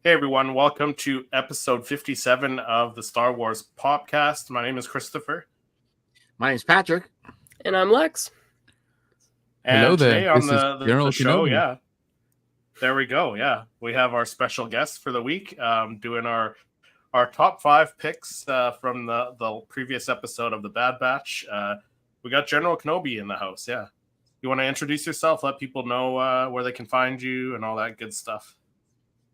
Hey everyone, welcome to episode 57 of the Star Wars Popcast. My name is Christopher. My name's Patrick. And I'm Lex. And Hello today there. on This is the General show, Kenobi. there we go. Yeah, we have our special guest for the week doing our top 5 picks from the previous episode of the Bad Batch. We got General Kenobi in the house. Yeah. You want to introduce yourself, let people know where they can find you and all that good stuff?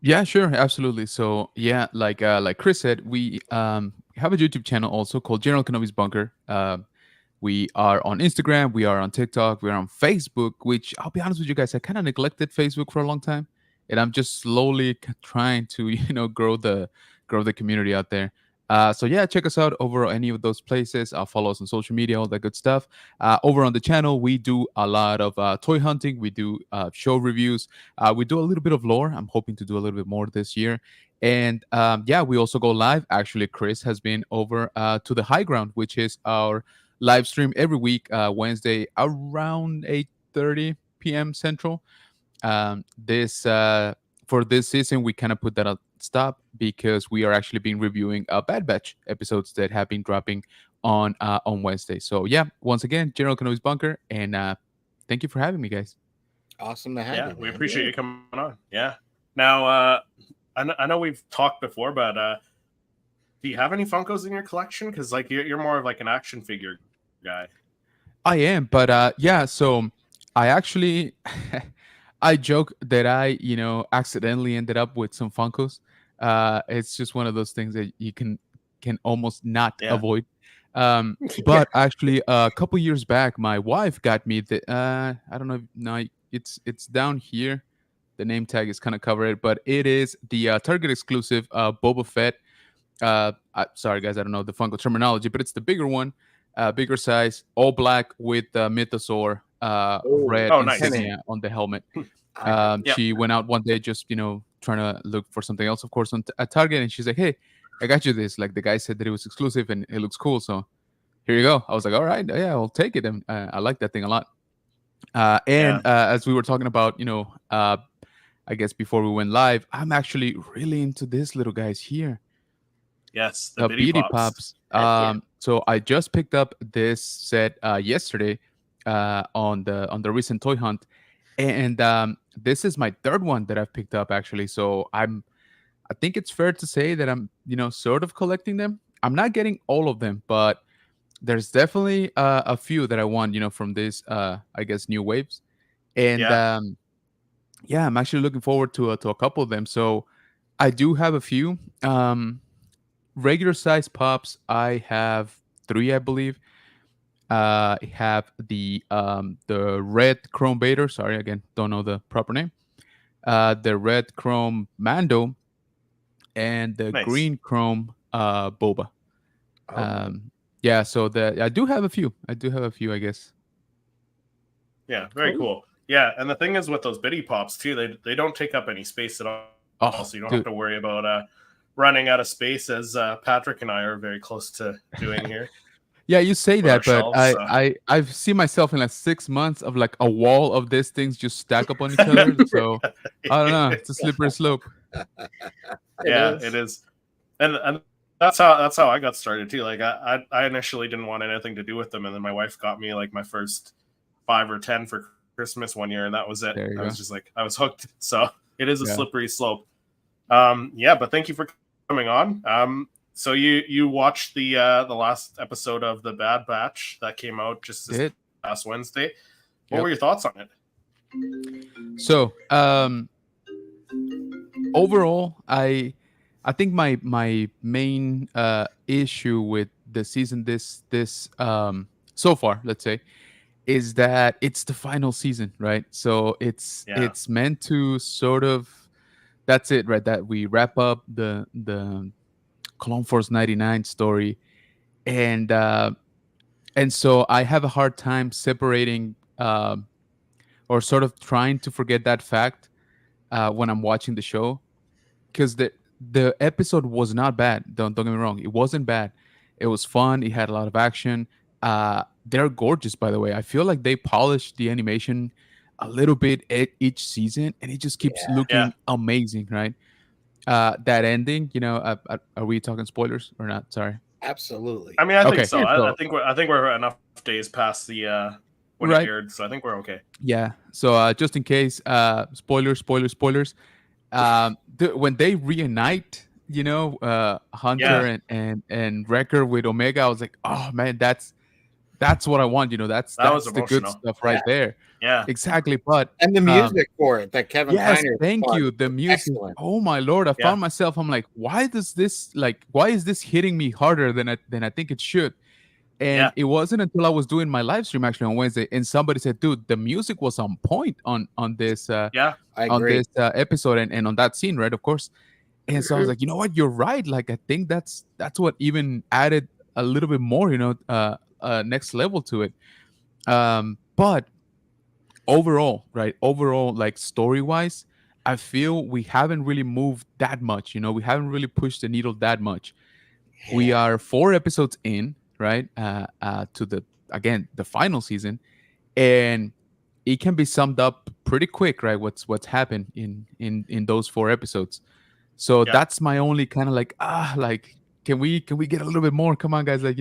Yeah, sure, absolutely. So yeah, like Chris said, we have a YouTube channel also called General Kenobi's Bunker. We are on Instagram, we are on TikTok, we are on Facebook. Which I'll be honest with you guys, I kind of neglected Facebook for a long time, and I'm just slowly trying to grow the community out there. So yeah, check us out over any of those places. Follow us on social media, all that good stuff. Over on the channel, we do a lot of toy hunting. We do show reviews. We do a little bit of lore. I'm hoping to do a little bit more this year. And yeah, we also go live. Actually, Chris has been over to the High Ground, which is our live stream every week, Wednesday around 8:30 p.m. Central. This For this season, we kind of put that at stop because we are actually been reviewing Bad Batch episodes that have been dropping on Wednesday. So yeah, once again, General Kenobi's Bunker, and thank you for having me, guys. Awesome to have Yeah, you. we man. appreciate you coming on. Yeah. Now, I know we've talked before, but do you have any Funkos in your collection? Because like you're more of like an action figure guy. I am, but yeah. So I actually, I joke that I accidentally ended up with some Funkos. It's just one of those things that you can almost not Yeah. avoid. But actually, a couple years back, my wife got me the. I don't know. No, it's down here. The name tag is kind of covered, but it is the Target exclusive Boba Fett. Sorry guys, I don't know the Funko terminology, but it's the bigger one, bigger size, all black with Mythosaur red Oh, nice. insignia on the helmet. Yep. She went out one day just trying to look for something else, of course, at Target, and she's like, "Hey, I got you this. Like the guy said that it was exclusive and it looks cool, so here you go." I was like, "All right, yeah, I'll take it." And I like that thing a lot. As we were talking about, I guess before we went live, I'm actually really into this little guys here. Yes, The Beauty Beauty Pops. Pops. So I just picked up this set yesterday on the recent toy hunt, and this is my third one that I've picked up actually. So I think it's fair to say that I'm sort of collecting them. I'm not getting all of them, but there's definitely a few that I want from this I guess new waves, and Yeah. yeah, I'm actually looking forward to a couple of them. So I do have a few. Regular size pops, I have 3, I believe. I have the red chrome Vader. Sorry, again, don't know the proper name. The red chrome Mando, and the Nice. green chrome Boba. Oh. Yeah, so I do have a few. I I guess. Yeah, very cool. Yeah, and the thing is with those Bitty Pops too, they don't take up any space at all, Oh, so you don't dude. have to worry about running out of space, as Patrick and I are very close to doing here. Yeah, you say With that, our but shelves, so. I've seen myself in like 6 months of like a wall of these things just stack up on each other. So I don't know. It's a slippery slope. Yeah, it is. And that's how I got started too. Like I initially didn't want anything to do with them, and then my wife got me like my first 5 or 10 for Christmas one year, and that was it. There you I go. was just like I was hooked. So it is a Yeah. slippery slope. Yeah, but thank you for coming on. So you watched the last episode of the Bad Batch that came out just this Did. past Wednesday. What Yep. were your thoughts on it? So overall, I think my main issue with the season this so far, let's say, is that it's the final season, right? So it's Yeah. meant to sort of, that's it, right? That we wrap up the Clone Force 99 story, and so I have a hard time separating or sort of trying to forget that fact when I'm watching the show, because the episode was not bad. Don't get me wrong, it wasn't bad. It was fun. It had a lot of action. They're gorgeous, by the way. I feel like they polished the animation a little bit each season, and it just keeps looking amazing, right? that ending, are we talking spoilers or not? Sorry. Absolutely. I mean, I think Okay. so. So- I think we're enough days past the when Right. it aired, so I think we're okay. Yeah. So just in case, spoilers. When they reunite, Hunter Yeah. and Wrecker with Omega, I was like, oh man, that's what I want. That's That was the good emotional. stuff right there. Yeah. Exactly. But And the music for it that Kevin yes, Kiner thank spun you. The was music. excellent. Oh my lord! I Yeah. found myself. I'm like, why is this hitting me harder than I think it should? And Yeah. it wasn't until I was doing my live stream actually on Wednesday, and somebody said, "Dude, the music was on point on this Yeah. I on agree. this episode and on that scene, right? Of course." And so I was like, you know what? You're right. Like, I think that's what even added a little bit more, next level to it. But overall, right? Overall, like story wise, I feel we haven't really moved that much. We haven't really pushed the needle that much. We are 4 episodes in, right? To the final season, and it can be summed up pretty quick, right? What's happened in those 4 episodes. So Yeah. that's my only kind of like, can we get a little bit more? Come on, guys! Like,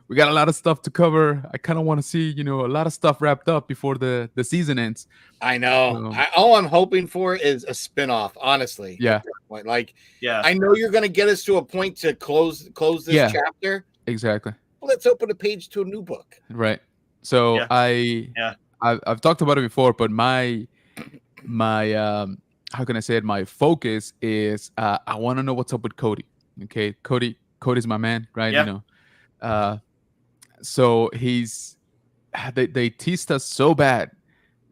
we got a lot of stuff to cover. I kind of want to see, a lot of stuff wrapped up before the season ends. I know. So- All I'm hoping for is a spinoff, honestly. Yeah. at this point. Like, Yeah. I know you're going to get us to a point to close this Yeah. chapter. Exactly. Well, let's open a page to a new book. Right. So Yeah. I've talked about it before, but my how can I say it? My focus is I want to know what's up with Cody. Okay, Cody's my man, right? Yeah. So they teased us so bad,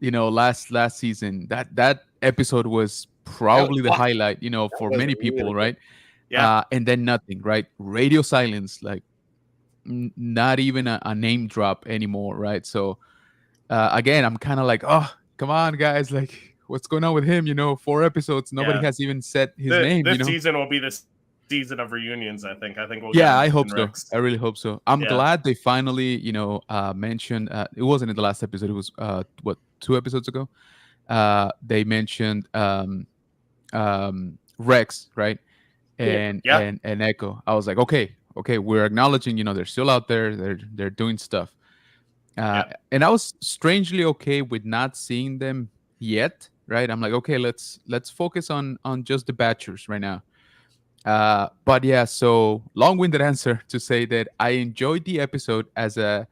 last season. That episode was probably the highlight, for was many really people, good. right? Yeah. And then nothing, right? Radio silence, like not even a name drop anymore, right? So again, I'm kind of like, oh, come on, guys, like, what's going on with him? 4 episodes, nobody Yeah. has even said his name. This season will be the season of reunions. I think we'll. Yeah, get I hope in so. Rex. I really hope so. I'm Yeah. glad they finally, mentioned. It wasn't in the last episode. It was 2 episodes ago. They mentioned Rex, right? And Yeah. and Echo. I was like, okay, we're acknowledging, they're still out there. They're doing stuff. And I was strangely okay with not seeing them yet, right? I'm like, okay, let's focus on just the Batchers right now. But yeah, so long-winded answer to say that I enjoyed the episode as a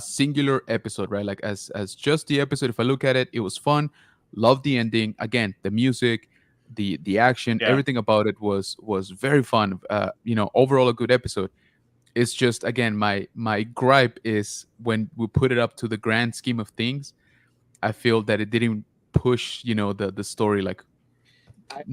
singular episode, right? Like as just the episode. If I look at it, it was fun. Loved the ending. Again, the music, the action, Yeah. everything about it was very fun. Overall a good episode. It's just, again, my gripe is when we put it up to the grand scheme of things, I feel that it didn't push, the story like.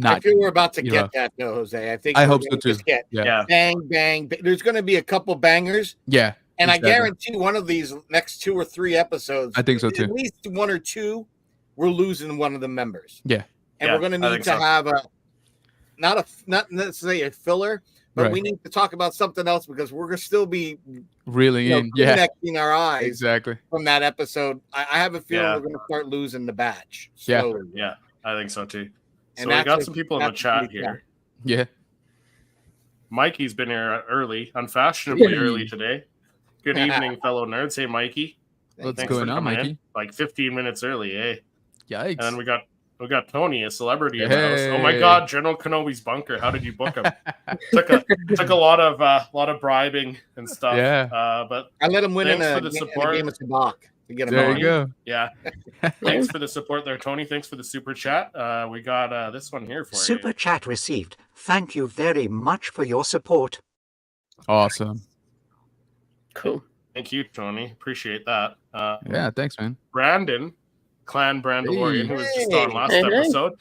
I feel we're about to get that, though, Jose. I hope so too. Just get Yeah. bang. There's going to be a couple bangers. Yeah. And exactly. I guarantee one of these next 2 or 3 episodes, I think so too. At least 1 or 2, we're losing one of the members. Yeah. And Yeah, we're going to I need think to so. have not necessarily a filler, but Right. we need to talk about something else because we're going to still be Really in. Yeah. connecting our eyes Exactly. from that episode. I have a feeling Yeah. we're going to start losing the batch. Yeah. Slowly. Yeah. I think so too. And So we that's got what- some people in the that's chat what we here. Yeah. Mikey's been here early, unfashionably Hey. early today. Good evening, fellow nerds. Hey, Mikey. What's Thanks going for on, coming Mikey? in. Like 15 minutes early, eh? Yikes. And then we got Tony, a celebrity in the house. Oh my Hey. God, General Kenobi's bunker. How did you book him? took a lot of bribing and stuff. Yeah. But I let him win in Thanks a, for the in a support. game of Sabak to get him there on. you go. yeah, thanks for the support there, Tony. Thanks for the super chat. We got this one here for Super you. chat received. Thank you very much for your support. Awesome. Cool. Thank you, Tony. Appreciate that. Yeah. Thanks, man. Brandon, Clan Brandalorian, Hey. who was just on last Hey. episode.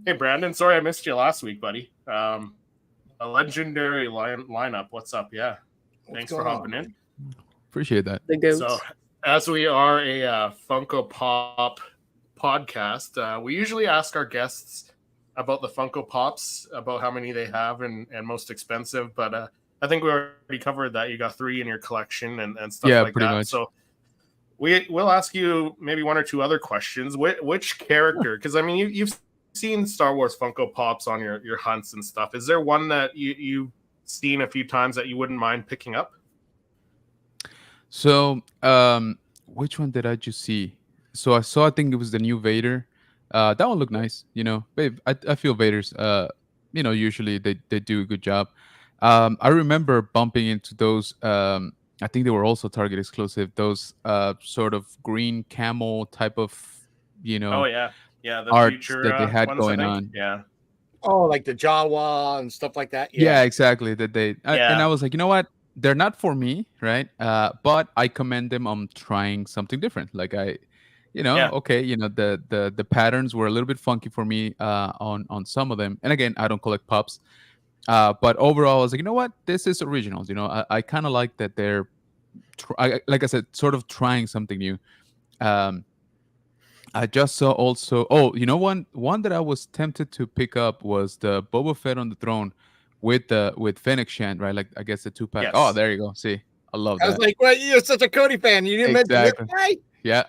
Hey, Brandon. Sorry I missed you last week, buddy. A legendary lineup. What's up? Yeah. Thanks for going hopping in. Appreciate that. The goats. So, as we are a Funko Pop podcast, we usually ask our guests about the Funko Pops, about how many they have and most expensive. But I think we already covered that. You got 3 in your collection and stuff Yeah, like pretty that. much. So we'll ask you maybe 1 or 2 other questions. Which character? Because I mean, you've seen Star Wars Funko Pops on your hunts and stuff. Is there one that you've seen a few times that you wouldn't mind picking up? So, which one did I just see? So I saw, I think it was the new Vader. That one looked nice. Babe, I feel Vader's. Usually they do a good job. I remember bumping into those. I think they were also Target exclusive. Those sort of green camel type of, Oh yeah, the arts future that they had ones, going I think. on. Yeah, Oh, like the Jawa and stuff like that. Yeah, exactly. That and Yeah. I was like, you know what? They're not for me, right? But I commend them on trying something different. Like Yeah. okay, the patterns were a little bit funky for me on some of them. And again, I don't collect pups. But overall, I was like, you know what? This is originals. I kind of like that they're, like I said, sort of trying something new. I just saw also. Oh, one that I was tempted to pick up was the Boba Fett on the throne with Fennec Shand, right? Like I guess the 2-pack. Yes. Oh, there you go. See, I love I was that. like, well, you're such a Cody fan. You didn't mention Exactly. this guy? Yeah.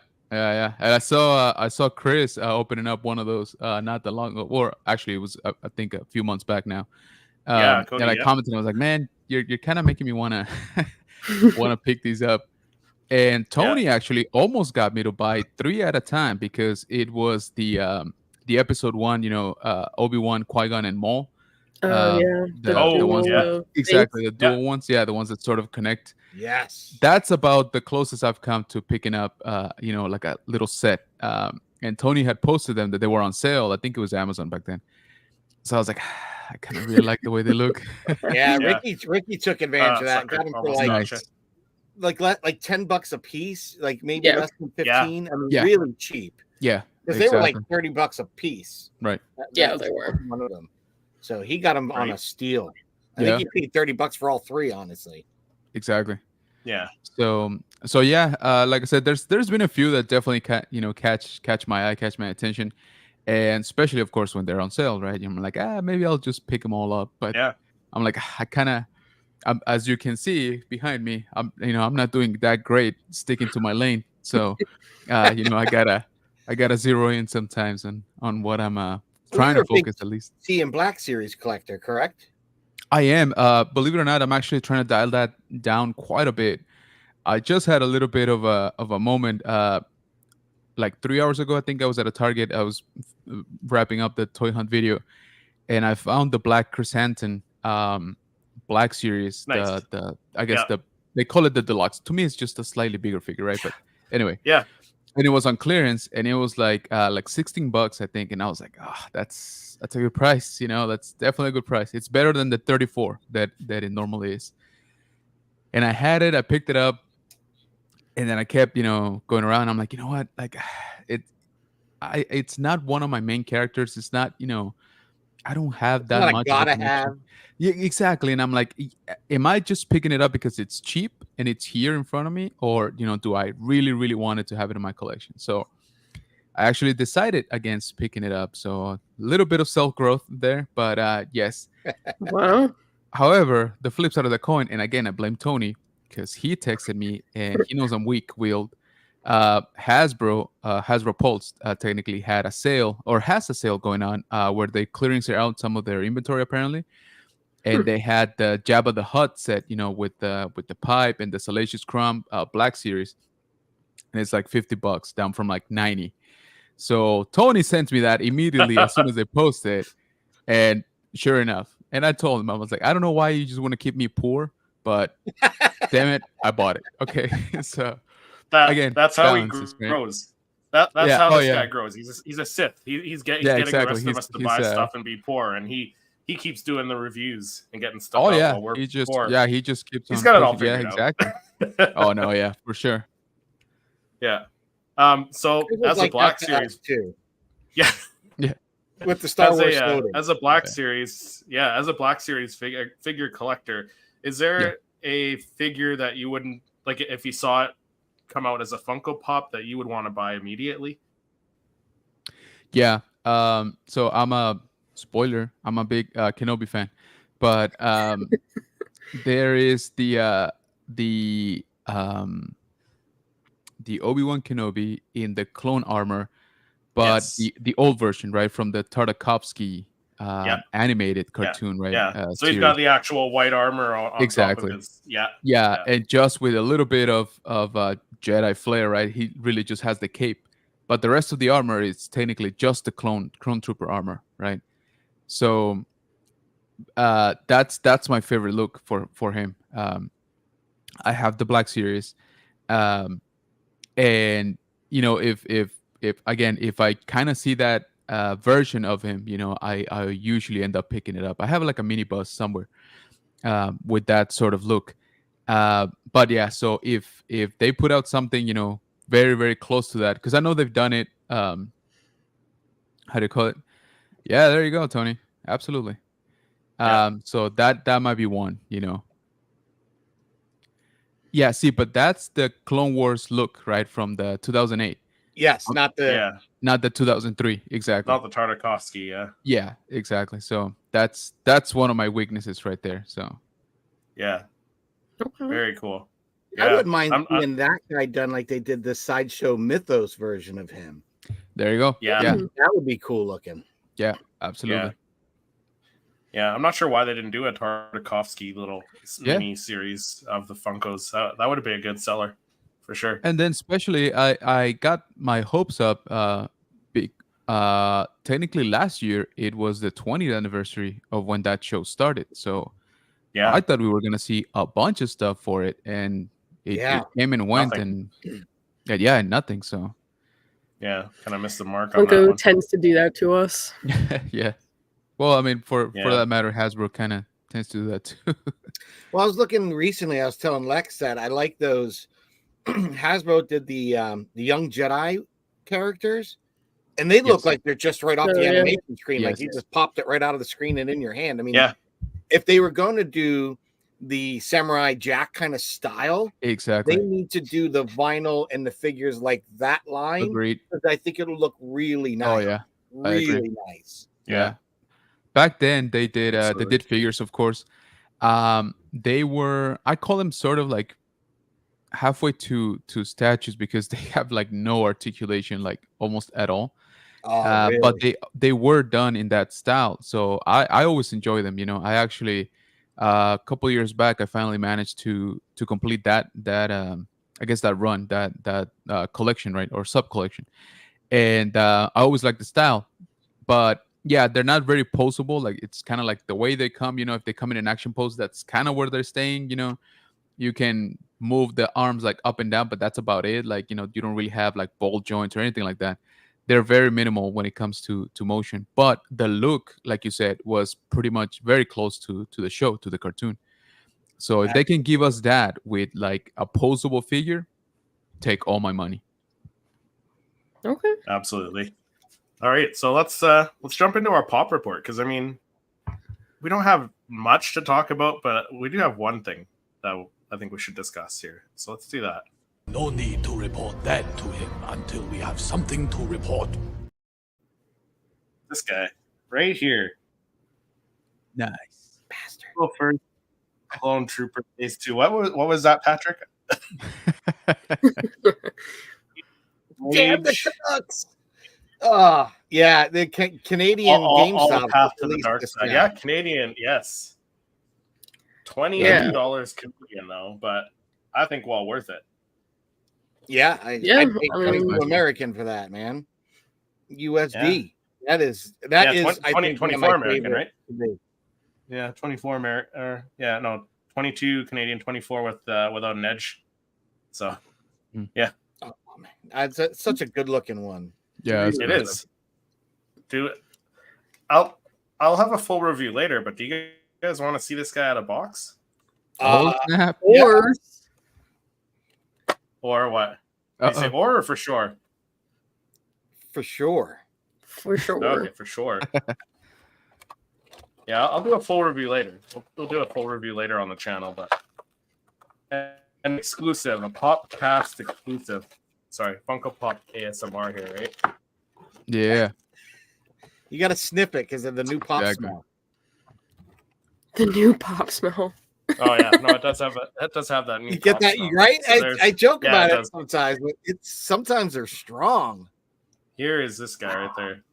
And I saw Chris opening up one of those not that long ago, or actually it was I think a few months back now. Yeah, Cody, and I yeah. commented, I was like, man, you're kind of making me wanna pick these up. And Tony actually almost got me to buy 3 at a time because it was the episode 1, Obi-Wan, Qui-Gon, and Maul. Oh yeah, The ones yeah. that, exactly, the dual Yeah. ones. Yeah, the ones that sort of connect. Yes. That's about the closest I've come to picking up, like a little set. And Tony had posted them that they were on sale. I think it was Amazon back then. So I was like, I kind of really like the way they look. Yeah, Yeah. Ricky took advantage of that. Sucker. Got him for Almost like gotcha. like $10 a piece, like maybe Yeah. less than 15. I mean, Yeah. really cheap. Yeah, Because they were like exactly. $30 a piece. Right. Yeah, they were. One of them. So he got them on a steal. I Yeah. think he paid $30 for all 3, honestly. Exactly. Yeah. So yeah, like I said, there's been a few that definitely catch my eye, catch my attention, and especially of course when they're on sale, right? I'm like, maybe I'll just pick them all up. But Yeah. I'm like, as you can see behind me, I'm not doing that great sticking to my lane. So, I gotta zero in sometimes on what I'm trying you're to a big focus at least. C and Black series collector, correct? I am. Believe it or not, I'm actually trying to dial that down quite a bit. I just had a little bit of a moment. Like 3 hours ago, I think I was at a Target. I was wrapping up the toy hunt video, and I found the Black Chrysanthemum Black series. Nice. I guess they call it the deluxe. To me, it's just a slightly bigger figure, right? But anyway, Yeah. And it was on clearance, and it was like $16, I think. And I was like, that's a good price. That's definitely a good price. It's better than the 34 that it normally is. And I had it. I picked it up, and then I kept going around. I'm like, you know what? Like, it's not one of my main characters. It's not I don't have that Not much. a of a gotta connection. have. Yeah, exactly. And I'm like, am I just picking it up because it's cheap and it's here in front of me, or do I really, really wanted to have it in my collection? So I actually decided against picking it up. So a little bit of self growth there, but yes. Wow. However, the flip side of the coin, and again, I blame Tony because he texted me and he knows I'm weak-willed. Hasbro Pulse technically had a sale or has a sale going on where they clearing out some of their inventory apparently, and they had the Jabba the Hutt set, with the pipe and the Salacious Crumb Black series, and it's like $50 down from like 90. So Tony sent me that immediately as soon as they posted, and sure enough, and I told him, I was like, I don't know why you just want to keep me poor, but damn it, I bought it. Okay, so. Again, That's how he balances, right? grows. That's Yeah. how Oh, this yeah. guy grows. He's a Sith. He's getting exactly. the rest of us to buy stuff and be poor, and he keeps doing the reviews and getting stuff out yeah. while we're He just poor. he just keeps. He's on got it all pushing. Yeah, figured out. exactly. Oh no, yeah, for sure. Yeah. So It was as like a Black that to us, series, too, yeah, with the Star Wars as loading. a Black Yeah. series, as a Black series figure collector, is there a figure that you wouldn't like if you saw it come out as a Funko Pop that you would want to buy immediately? Yeah. So I'm a spoiler. I'm a big Kenobi fan, but there is the Obi-Wan Kenobi in the clone armor, but Yes. the old version, right, from the Tartakovsky Yeah. animated cartoon, right? Yeah. So he's series. got the actual white armor on top of Exactly. his. Yeah. Yeah, and just with a little bit of Jedi flair, right? He really just has the cape, but the rest of the armor is technically just the clone trooper armor, right? So that's my favorite look for him. I have the Black Series, and you know, if again, if I kind of see that version of him, you know, I usually end up picking it up. I have like a mini bus somewhere with that sort of look. But yeah, so if they put out something, you know, very very close to that, because I know they've done it. How do you call it? Yeah, there you go, Tony. Absolutely. Yeah. So that might be one, you know. Yeah, see, but that's the Clone Wars look, right, from the 2008, Yes, not the. Yeah. not the 2003. Exactly. Not the Tartakovsky. Yeah. Yeah, exactly. So that's one of my weaknesses right there. So Yeah. Okay. Very cool. I Yeah. wouldn't mind I'm- seeing that guy done like they did the Sideshow Mythos version of him. there you go. Yeah. Yeah, That would be cool looking. absolutely. Yeah, I'm not sure why they didn't do a Tartakovsky little Yeah. mini series of the Funkos. That would have been a good seller for sure. And then especially I got my hopes up technically last year it was the 20th anniversary of when that show started. So Yeah, I thought we were going to see a bunch of stuff for it, and it came and went. Nothing. and nothing. So yeah, kind of missed the mark on that Funko one. tends to do that to us. yeah. Well, I mean, for Yeah. that matter, Hasbro kind of tends to do that too. Well, I was looking recently. I was telling Lex that I like those. Hasbro did the young Jedi characters, and they look Yes. like they're just right off Oh, the yeah. animation screen. Like Yes. you just popped it right out of the screen and in your hand. I mean, Yeah, if they were going to do the Samurai Jack kind of style, Exactly. they need to do the vinyl and the figures like that line. Agreed. Because I think it'll look really nice. Oh yeah. I agree. really nice. Yeah. Back then they did Absolutely. figures, of course. They were, I call them sort of like halfway to statues because they have like no articulation, like almost at all. Oh, really? But they were done in that style, so I always enjoy them. You know, I actually a couple years back I finally managed to complete that I guess that run, that collection, right, or sub collection, and I always like the style, but yeah, they're not very poseable. Like it's kind of like the way they come. You know, if they come in an action pose, that's kind of where they're staying. You know, you can move the arms like up and down, but that's about it. Like, you know, you don't really have like ball joints or anything like that. They're very minimal when it comes to motion, but the look, like you said, was pretty much very close to the show, to the cartoon. So if they can give us that with like a posable figure, take all my money. Okay. absolutely. All right, so let's jump into our pop report, because I mean, we don't have much to talk about, but we do have one thing that I think we should discuss here. So let's do that. No need to report that to him until we have something to report. This guy right here. Nice. Bastard. Go first. Clone Trooper Phase 2. What was that, Patrick? Damn the Rage, Canucks. Oh, yeah. The Canadian all GameStop path to the released dark this side. now. Yeah, Canadian, yes. $22 Canadian though, but I think well worth it. Yeah, Yeah, I'd pay I mean- 22 American for that, man. USD. That is I 20, think, one of 24 my American, favorite right? today. Yeah, 24 American. Yeah, no, 22 Canadian, 24 without an edge. So Oh, man. It's such a good looking one. Yeah, Really it good. is. I'll have a full review later, but do you guys want to see this guy out of box Oh, snap. Or or what? You say Uh-oh. or for sure? For sure. for sure. Okay, for sure. Yeah, I'll do a full review later. We'll do a full review later on the channel, but an exclusive, a Popcast exclusive. Sorry, Funko Pop ASMR here, right? Yeah. You got to snip it because of the new pop Exactly. smell. The new pop smell. Oh yeah, no, it does have that. New You get pop that smell. right? So there's- I joke yeah, about it it does. sometimes, but sometimes they're strong. Here is this guy right there.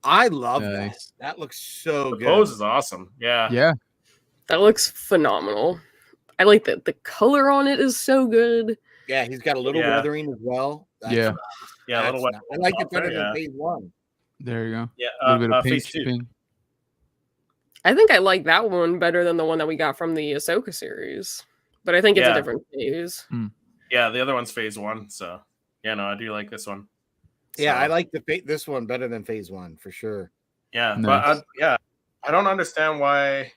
I love that. Nice. That looks so The good. pose is awesome. Yeah. Yeah. That looks phenomenal. I like that the color on it is so good. Yeah, he's got a little Yeah. weathering as well. Yeah. nice. Yeah, a little That's wet. nice. I like it top there, better than yeah. phase one. There you go. Yeah. A little bit of phase paint 2. chipping. I think I like that one better than the one that we got from the Ahsoka series. But I think it's a Yeah. different phase. Yeah, the other one's phase 1. So, yeah, no, I do like this one. Yeah, So, I like this one better than phase one for sure. Yeah, Nice. but I don't understand why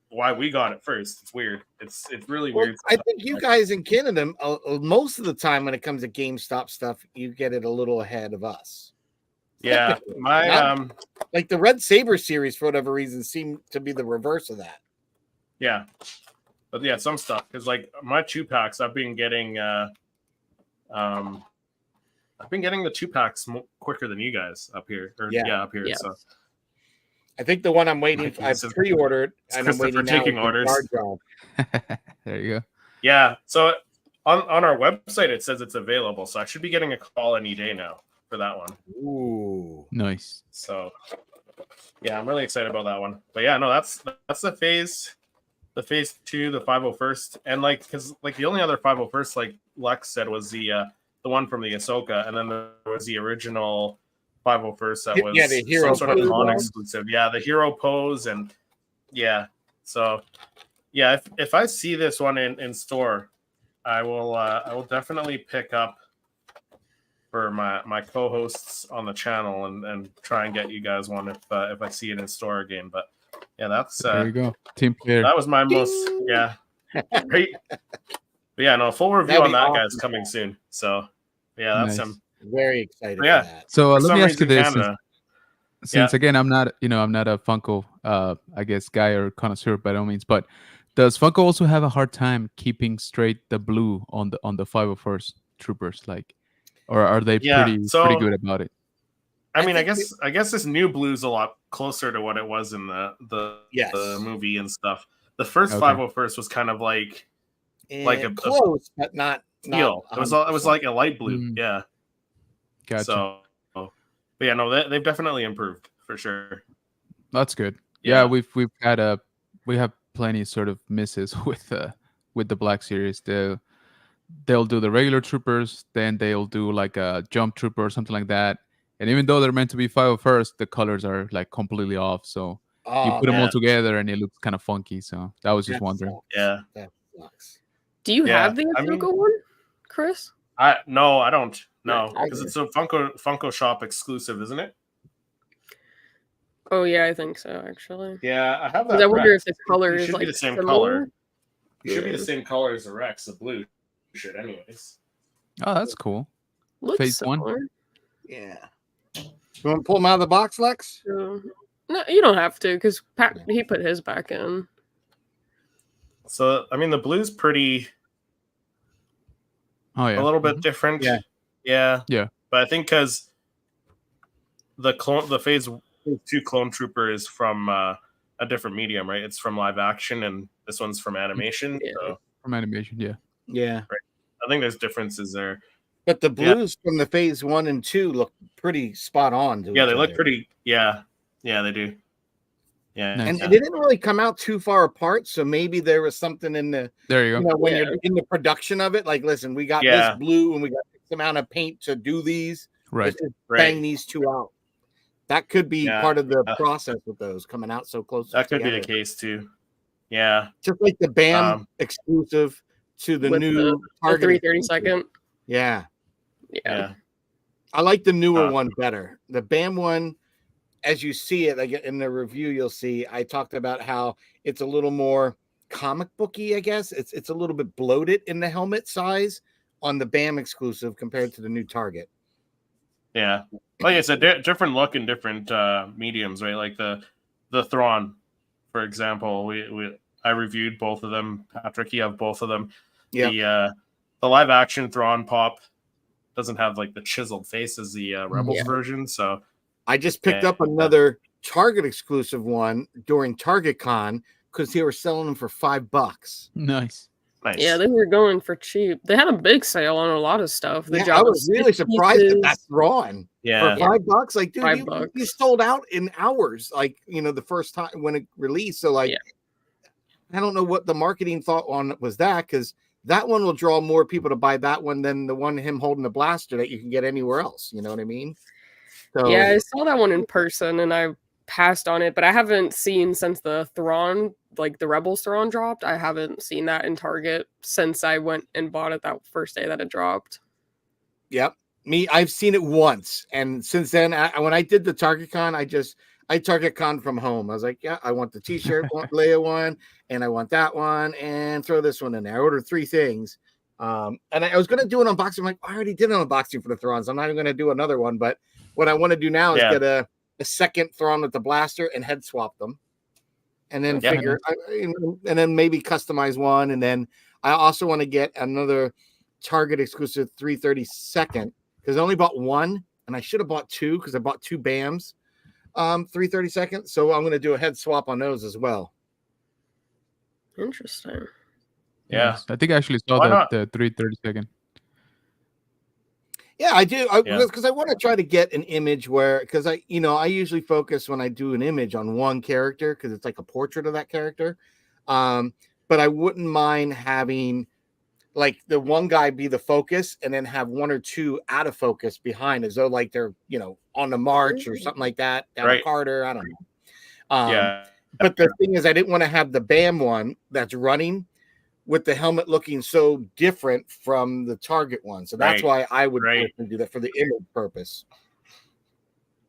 we got it first. It's weird. It's really Well, weird. I think you guys in Canada, most of the time when it comes to GameStop stuff, you get it a little ahead of us. Yeah, my Not- Like the Red Saber series, for whatever reason, seemed to be the reverse of that. yeah, but yeah, some stuff because like my 2-packs, I've been getting the 2-packs quicker than you guys up here. Up here. Yeah. So I think the one I'm waiting Like, for, I've it's a- pre-ordered, it's and I'm Christopher waiting now. taking is the orders. Guard Job. There you go. yeah, so on our website it says it's available. So I should be getting a call any day now for that one. Ooh. Nice. So yeah, I'm really excited about that one. But yeah, no, that's the phase 2, the 501st, and like because like the only other 501st, like Lex said, was the one from the Ahsoka, and then there was the original 501st that was the hero some sort of pose con one. exclusive. Yeah, the hero pose, and yeah, so yeah, if I see this one in store, I will definitely pick up for my co-hosts on the channel and try and get you guys one if I see it in store again. But yeah, that's There you go. Team player. that was my most great. But yeah, no, full review That'd on be that awesome. guy's coming soon. So yeah, that's Nice. him. Very excited Yeah. for that. So For let some me ask you reason, this. Canada. Since again, I'm not a Funko, I guess, guy or connoisseur by no means, but does Funko also have a hard time keeping straight the blue on the 501st troopers, like, or are they Yeah, pretty so- good about it? I mean, I think guess this new blue's a lot closer to what it was in the Yes. movie and stuff. The first Okay. 501st was kind of like like a close, but not teal. It was 100%. like a light blue. Mm. Yeah. Gotcha. So, but yeah, no, they've definitely improved for sure. That's good. Yeah. Yeah, we have plenty sort of misses with the Black Series. They'll do the regular troopers, then they'll do like a jump trooper or something like that. And even though they're meant to be 501st, the colors are like completely off. So you put them all yeah. together and it looks kind of funky. So that was just That wondering. sucks. Yeah. That sucks. Do you Yeah, have the I mean- Ahsoka one, Chris? No, I don't. No, I because do. it's a Funko Shop exclusive, isn't it? Oh yeah, I think so actually. Yeah, I have 'Cause that. I wonder Rex. if the color It is should like be the same similar. color. It should be Yeah. the same color as the Rex, the blue should, anyways. Oh, that's cool. Looks Phase one? similar. Yeah. You want to pull them out of the box, Lex? So, no, you don't have to because Pat he put his back in. So I mean, the blue's pretty Oh yeah. a little bit different. Yeah. Yeah. Yeah. But I think because the phase 2 clone trooper is from a different medium, right? It's from live action, and this one's from animation. Yeah. So From animation, yeah. Yeah. I think there's differences there. But the blues from the phase 1 and 2 look pretty spot on. To Yeah, each they look other. pretty. Yeah, they do. Yeah, Nice. And yeah. they didn't really come out too far apart, so maybe there was something in the There you go. when Yeah. you're in the production of it. Like, listen, we got Yeah. this blue and we got this amount of paint to do these. Right. Let's just Right. bang these two out. That could be Yeah. part of the process with those coming out so close. That could be the together. case too. Yeah, Just like the BAM Um, exclusive to the With new the Target 330 exclusive. second. Yeah. yeah. I like the newer Uh, one better. The BAM one, as you see it, like in the review, you'll see I talked about how it's a little more comic booky. I guess it's a little bit bloated in the helmet size on the BAM exclusive compared to the new Target. Yeah, like it's a different look in different mediums, right? Like the Thrawn, for example. I reviewed both of them. Patrick, you have both of them. Yeah. The live action Thrawn pop doesn't have like the chiseled face as the Rebels Yeah. version. So I just picked Yeah. up another Target exclusive one during Target Con because they were selling them for $5. Nice. Nice. Yeah, they were going for cheap. They had a big sale on a lot of stuff. The Yeah, I was really surprised that that's Ron. Yeah. For $5, like, dude, $5. you sold out in hours, like, the first time when it released. So, like, Yeah. I don't know what the marketing thought on was that, because that one will draw more people to buy that one than the one him holding the blaster that you can get anywhere else. You know what I mean? So, Yeah, I saw that one in person and I passed on it, but I haven't seen since the Thrawn, like the Rebels Thrawn dropped. I haven't seen that in Target since I went and bought it that first day that it dropped. Yep. I've seen it once. And since then, when I did the Target Con, I Target Con from home. I was like, yeah, I want the t-shirt, Leia one, and I want that one, and throw this one in there. I ordered 3 things. And I was going to do an unboxing. I'm like, I already did an unboxing for the Thrawns. I'm not even going to do another one. But what I want to do now is get a second Thrawn with the blaster and head swap them. And then and then maybe customize one. And then I also want to get another Target exclusive 332nd, because I only bought one, and I should have bought 2 because I bought 2 BAMs 332nd. So I'm going to do a head swap on those as well. Interesting. Yeah. Yes, I think I actually saw the 332nd. Yeah, I do. Because I want to try to get an image because I usually focus when I do an image on one character because it's like a portrait of that character. But I wouldn't mind having like the one guy be the focus and then have 1 or 2 out of focus behind, as though like they're, on the march or something like that, down a Carter. I don't know. But the thing is, I didn't want to have the BAM one that's running with the helmet looking so different from the Target one. So that's why I would do that for the image purpose.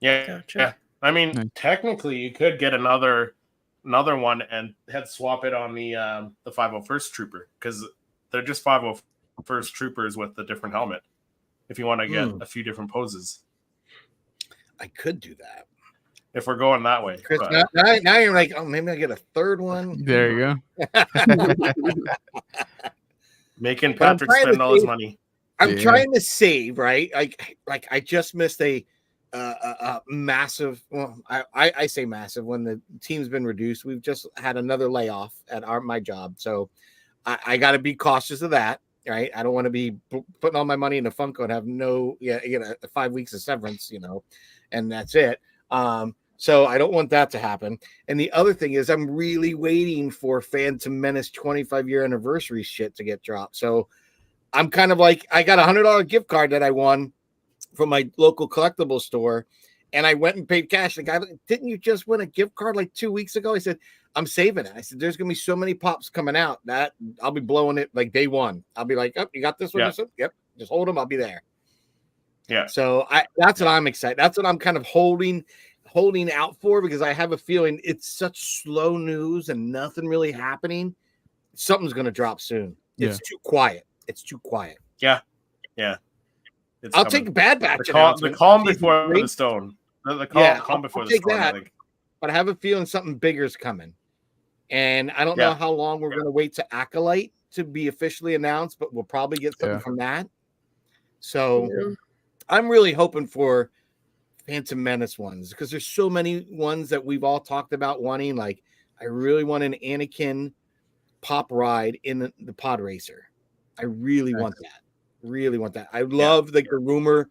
Yeah. Gotcha. Yeah. I mean, technically you could get another one and head swap it on the 501st Trooper, because they're just 501st Troopers with a different helmet. If you want to get a few different poses. I could do that. If we're going that way. Chris, now you're like, oh, maybe I get a third one. There you go. Making Patrick spend all his money. I'm trying to save, right? Like I just missed a massive. Well, I say massive when the team's been reduced. We've just had another layoff at my job, so I got to be cautious of that. Right? I don't want to be putting all my money into Funko and have 5 weeks of severance, and that's it. So I don't want that to happen. And the other thing is I'm really waiting for Phantom Menace 25-year anniversary shit to get dropped. So I'm kind of like, I got a $100 gift card that I won from my local collectible store, and I went and paid cash. The guy, didn't you just win a gift card like 2 weeks ago? I said, I'm saving it. I said, there's going to be so many pops coming out that I'll be blowing it like day one. I'll be like, oh, you got this one? Yeah. Yep. Just hold them. I'll be there. Yeah. So that's what I'm excited. That's what I'm kind of holding out for, because I have a feeling it's such slow news and nothing really happening. Something's going to drop soon. It's too quiet. It's too quiet. Yeah. Yeah. I'll take a Bad Batch the calm before the storm. The calm before the storm, I think. But I have a feeling something bigger is coming. And I don't know how long we're going to wait to Acolyte to be officially announced, but we'll probably get something from that. So I'm really hoping for Phantom Menace ones, because there's so many ones that we've all talked about wanting. Like, I really want an Anakin pop ride in the pod racer. I really want that. Really want that. I love the rumor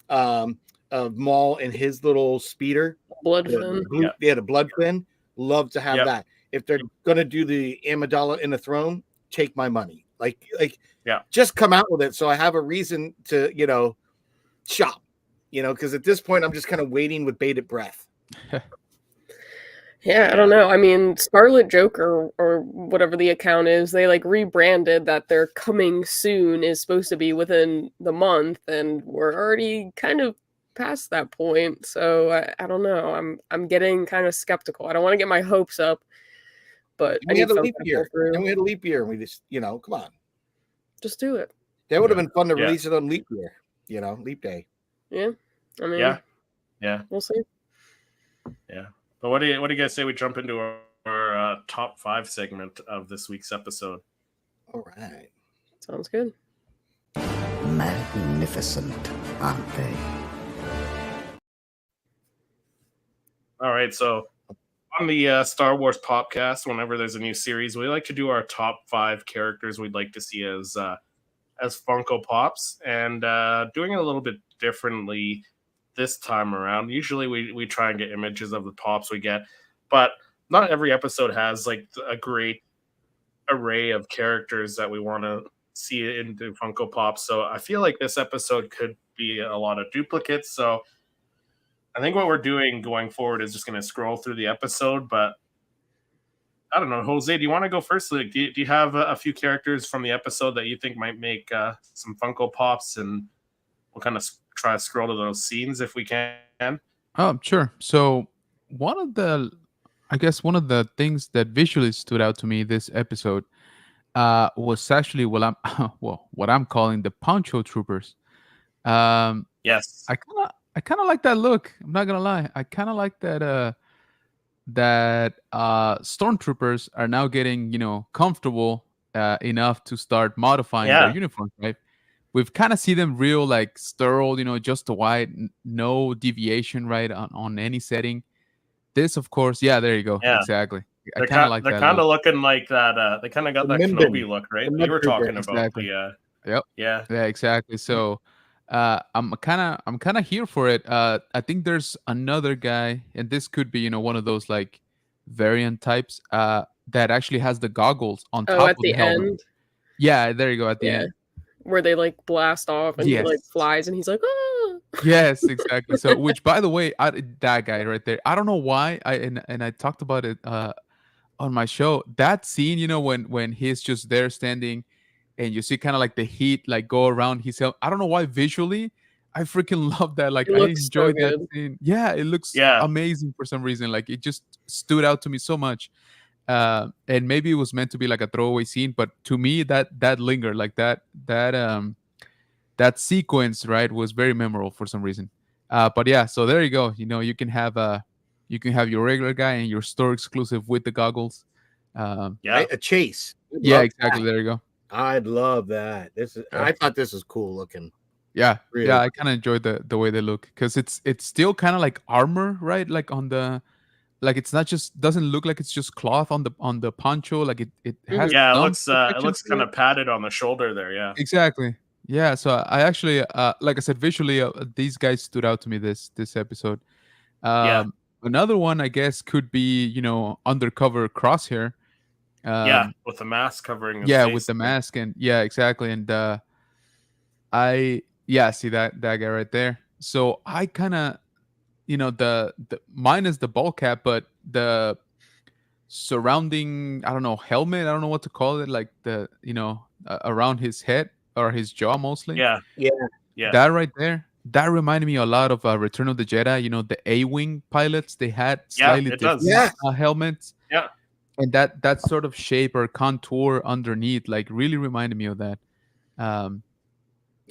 of Maul and his little speeder. Blood fin. The blood fin. Love to have that. If they're gonna do the Amidala in the throne, take my money. Like just come out with it so I have a reason to, shop. Because at this point I'm just kind of waiting with bated breath. Yeah, I don't know. I mean, Scarlet Joker or whatever the account is, they rebranded that they're coming soon is supposed to be within the month, and we're already kind of past that point. So I don't know. I'm getting kind of skeptical. I don't want to get my hopes up, but we had a leap year. And we had a leap year, and we just, come on. Just do it. That would have been fun to release it on leap year, leap day. Yeah. I mean, yeah. We'll see. Yeah. But what do you guys say we jump into our top 5 segment of this week's episode? All right. Sounds good. Magnificent, aren't they? All right. So on the Star Wars Popcast, whenever there's a new series, we like to do our top 5 characters we'd like to see as Funko Pops, and doing it a little bit differently this time around. Usually we try and get images of the pops we get, but not every episode has like a great array of characters that we want to see into Funko Pops. So I feel like this episode could be a lot of duplicates. So I think what we're doing going forward is just going to scroll through the episode, but I don't know, Jose, do you want to go first? Like, do you have a few characters from the episode that you think might make some Funko Pops, and we'll kind of try to scroll to those scenes if we can? Oh, sure. So one of the things that visually stood out to me this episode was actually what I'm calling the Poncho Troopers. Yes. I kind of like that look. I'm not gonna lie. I kind of like that stormtroopers are now getting comfortable enough to start modifying their uniforms, right? We've kind of see them real like sterile, just the white, no deviation, right, on any setting. This, of course, yeah, there you go. Yeah. Exactly. I They're kind of like that. They're kind of looking like that. They kind of got The that Nimbin. Kenobi look, right? The You were talking about exactly. yeah. Yeah, exactly. So I'm kind of here for it. I think there's another guy, and this could be one of those like variant types that actually has the goggles on top at of the the helmet. end. Yeah, there you go, at the end. Where they like blast off and he like Yes. flies and he's like, ah. Yes, exactly. So, which, by the way, that guy right there, I don't know why. I talked about it on my show. That scene, when he's just there standing, and you see kind of like the heat like go around his head. I don't know why visually, I freaking love that. Like It I looks so enjoyed that good. scene. Yeah, it looks amazing for some reason. Like it just stood out to me so much. And maybe it was meant to be like a throwaway scene, but to me that lingered, like that sequence, right, was very memorable for some reason. But yeah, so there you go. You can have your regular guy and your store exclusive with the goggles. A chase. Yeah, exactly. There you go. I'd love that. I thought this was cool looking. Yeah, Really yeah. I kind of enjoyed the way they look, because it's still kind of like armor, right? Like on the, like it's not just, doesn't look like it's just cloth on the poncho. Like it has it looks kind of padded on the shoulder there. Yeah, exactly. Yeah. So I actually like I said, visually these guys stood out to me this episode. Another one I guess could be undercover Crosshair. With the mask covering his face, face. with the mask, and yeah, exactly. And I see that guy right there. So I kind of the minus the ball cap, but the surrounding, I don't know, helmet, I don't know what to call it, like the around his head or his jaw mostly. Yeah. That right there, that reminded me a lot of Return of the Jedi. The A-wing pilots, they had slightly different helmets. Yeah. And that sort of shape or contour underneath, like, really reminded me of that.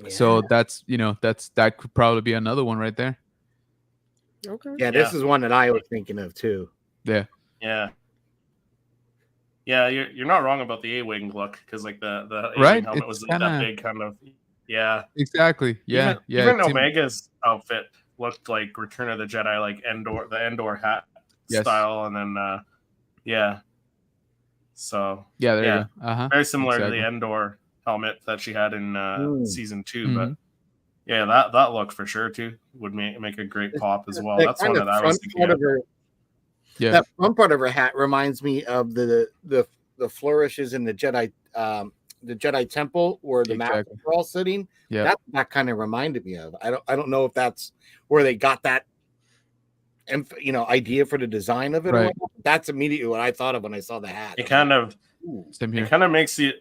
So that could probably be another one right there. Okay. Yeah, this is one that I was thinking of too. Yeah. You're not wrong about the A-wing look, because like the right? helmet was like that big kind of. Yeah. Exactly. Yeah. Even Omega's outfit looked like Return of the Jedi, like the Endor hat style, and then So there you go. Very similar to the Endor helmet that she had in season 2, but that look for sure too would make a great pop as well. That's one that I was thinking of. That front part of her hat reminds me of the flourishes in the Jedi Temple where the masters are all sitting. Yeah, that kind of reminded me of. I don't know if that's where they got that idea for the design of it. Right. That's immediately what I thought of when I saw the hat. It kind of makes you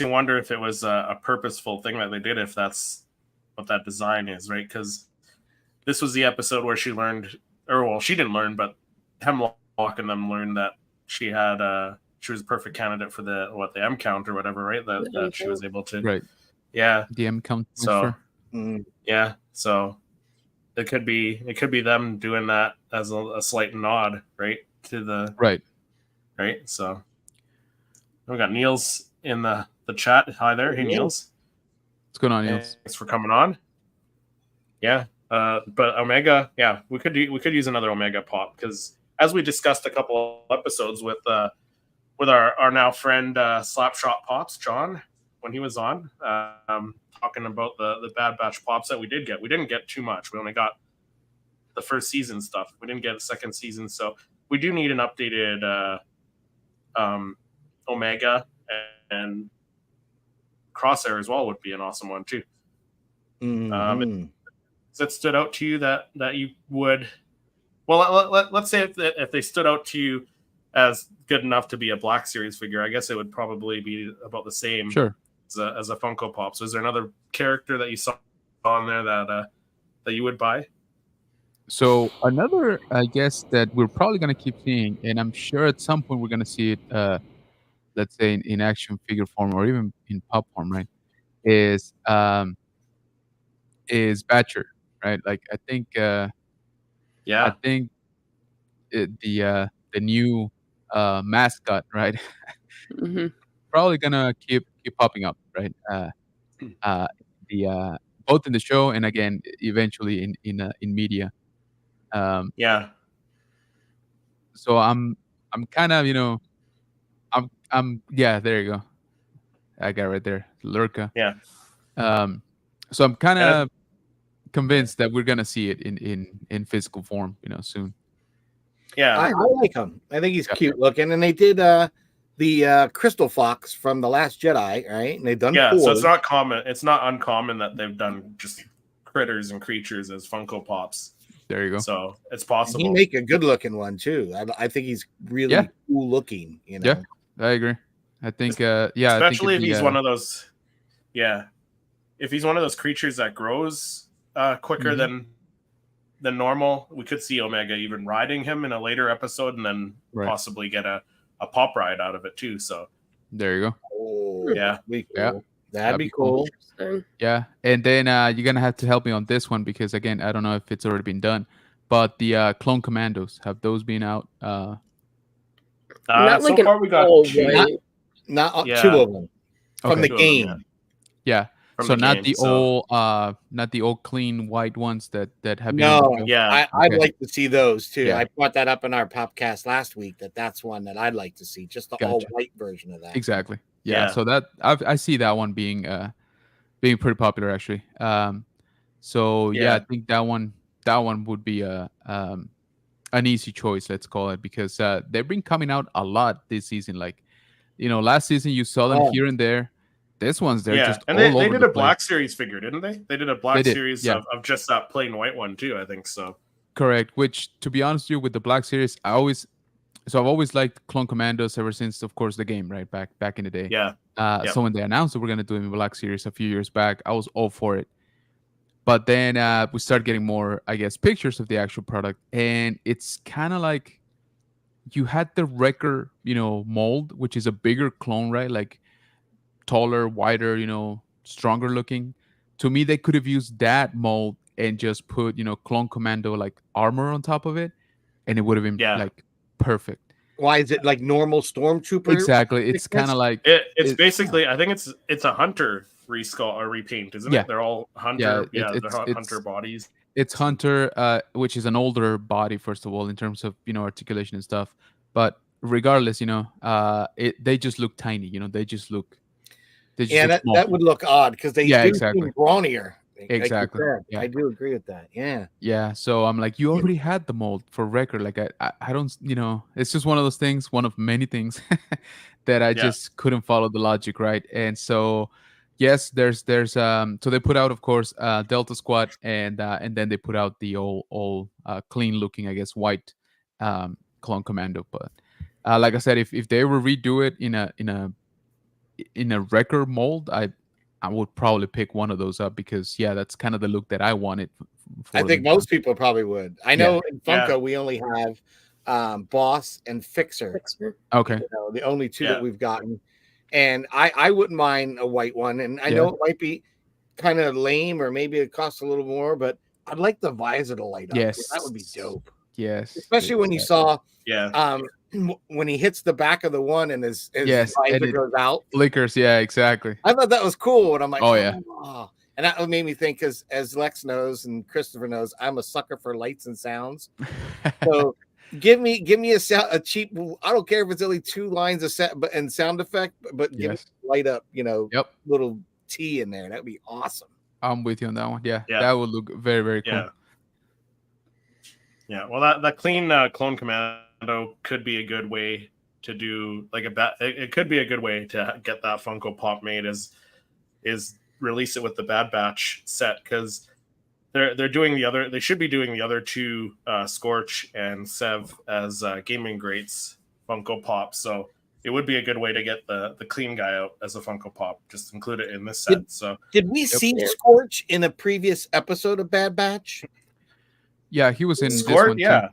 wonder if it was a purposeful thing that they did, if that's what that design is, right? Because this was the episode where she learned, she didn't learn, but Hemlock and them learned that she had she was a perfect candidate for the M count or whatever, right? That she was able to, right? Yeah, the M count. So so it could be them doing that as a slight nod, right, to the right. So we got Niels in the chat. Hi there, hey Niels. What's going on, Niels? Thanks for coming on. Yeah, but Omega, we could use another Omega pop, because as we discussed a couple episodes with our now friend Slapshot Pops, John, when he was on, talking about the Bad Batch Pops that we did get. We didn't get too much. We only got the first season stuff. We didn't get a second season, so we do need an updated Omega and Crosshair as well would be an awesome one too. Has it stood out to you that you would? Well, let's say if they stood out to you as good enough to be a Black Series figure, I guess it would probably be about the same. Sure. As a Funko Pop. So is there another character that you saw on there that you would buy? So another, I guess, that we're probably going to keep seeing, and I'm sure at some point we're going to see it, let's say in action figure form or even in pop form, right? Is Batcher, right? Like I think the new mascot, right? Mm-hmm. Probably gonna keep popping up, right? Both in the show and again eventually in media. Yeah. So I'm kind of I'm yeah, there you go. I got it right there, Lurka. Yeah. So I'm kind of convinced that we're gonna see it in physical form, soon. Yeah. I like him. I think he's cute looking, and they did the Crystal Fox from The Last Jedi, right? And they've done so it's not common. It's not uncommon that they've done just critters and creatures as Funko Pops. There you go. So it's possible. He make a good looking one too. I think he's really cool looking. Yeah, I agree. I think especially if he's one of those. Yeah, if he's one of those creatures that grows quicker than normal, we could see Omega even riding him in a later episode, and then possibly get a pop ride out of it too. So there you go. Oh, yeah, that'd be cool. Yeah, and then you're gonna have to help me on this one because again, I don't know if it's already been done, but the Clone Commandos, have those been out? Not so like far we got two. Not two of them from the game. Yeah. From so the not game, not the old clean white ones that have been. No, yeah, I'd like to see those too. Yeah. I brought that up in our podcast last week. That's one that I'd like to see, just the all white version of that. Exactly. Yeah. So that I see that one being pretty popular actually. So I think that one would be an easy choice, let's call it, because they've been coming out a lot this season. Like, last season you saw them here and there. This one's just and all they over did the a Black place. Series figure, didn't they? They did a Black Series of just that plain white one too, I think so. Correct. Which, to be honest with you, with the Black Series, I've always liked Clone Commandos ever since, of course, the game, right? Back in the day. Yeah. So when they announced that we're gonna do it in Black Series a few years back, I was all for it. But then we started getting more, I guess, pictures of the actual product, and it's kind of like you had the Wrecker, mold, which is a bigger clone, right? Like taller, wider, stronger looking. To me, they could have used that mold and just put, Clone Commando like armor on top of it, and it would have been like perfect. Why is it like normal Stormtrooper? Exactly. It's kind of like it's basically. I think it's a Hunter reskull or repaint, isn't it? They're all Hunter. Yeah, they're Hunter bodies. It's Hunter, which is an older body, first of all, in terms of articulation and stuff. But regardless, they just look tiny. They just look. That would look odd because they seem brawnier. Exactly. Like I do agree with that. Yeah. Yeah. So I'm like, you already had the mold for Wrecker. Like I don't, it's just one of those things, one of many things that I just couldn't follow the logic, right? And so yes, there's so they put out, of course, Delta Squad, and then they put out the all clean looking, I guess, white Clone Commando. But like I said, if they were redo it in a Wrecker mold, I would probably pick one of those up because that's kind of the look that I wanted. I think most people probably would. I know in Funko we only have Boss and Fixer. Okay, the only two that we've gotten, and I wouldn't mind a white one. And I know it might be kind of lame, or maybe it costs a little more, but I'd like the visor to light up. Yes, that would be dope. Yes, especially when you saw when he hits the back of the one and his visor goes out, flickers. Yeah, exactly. I thought that was cool, and I'm like, oh. And that made me think, because as Lex knows and Christopher knows, I'm a sucker for lights and sounds. So Give me a cheap. I don't care if it's only 2 lines of and sound effect, but give me Yes. light up, Yep. little T in there. That'd be awesome. I'm with you on that one. Yeah. Yeah. That would look very, very cool. Yeah. Yeah. Well, that clean clone commando could be a good way to do like it could be a good way to get that Funko Pop made is release it with the Bad Batch set, because they're doing they should be doing the other 2 Scorch and Sev as gaming greats Funko Pops. So it would be a good way to get the clean guy out as a Funko Pop. Just include it in this set. Did we see Scorch in a previous episode of Bad Batch? Yeah, he was in this Scorch, one too. yeah,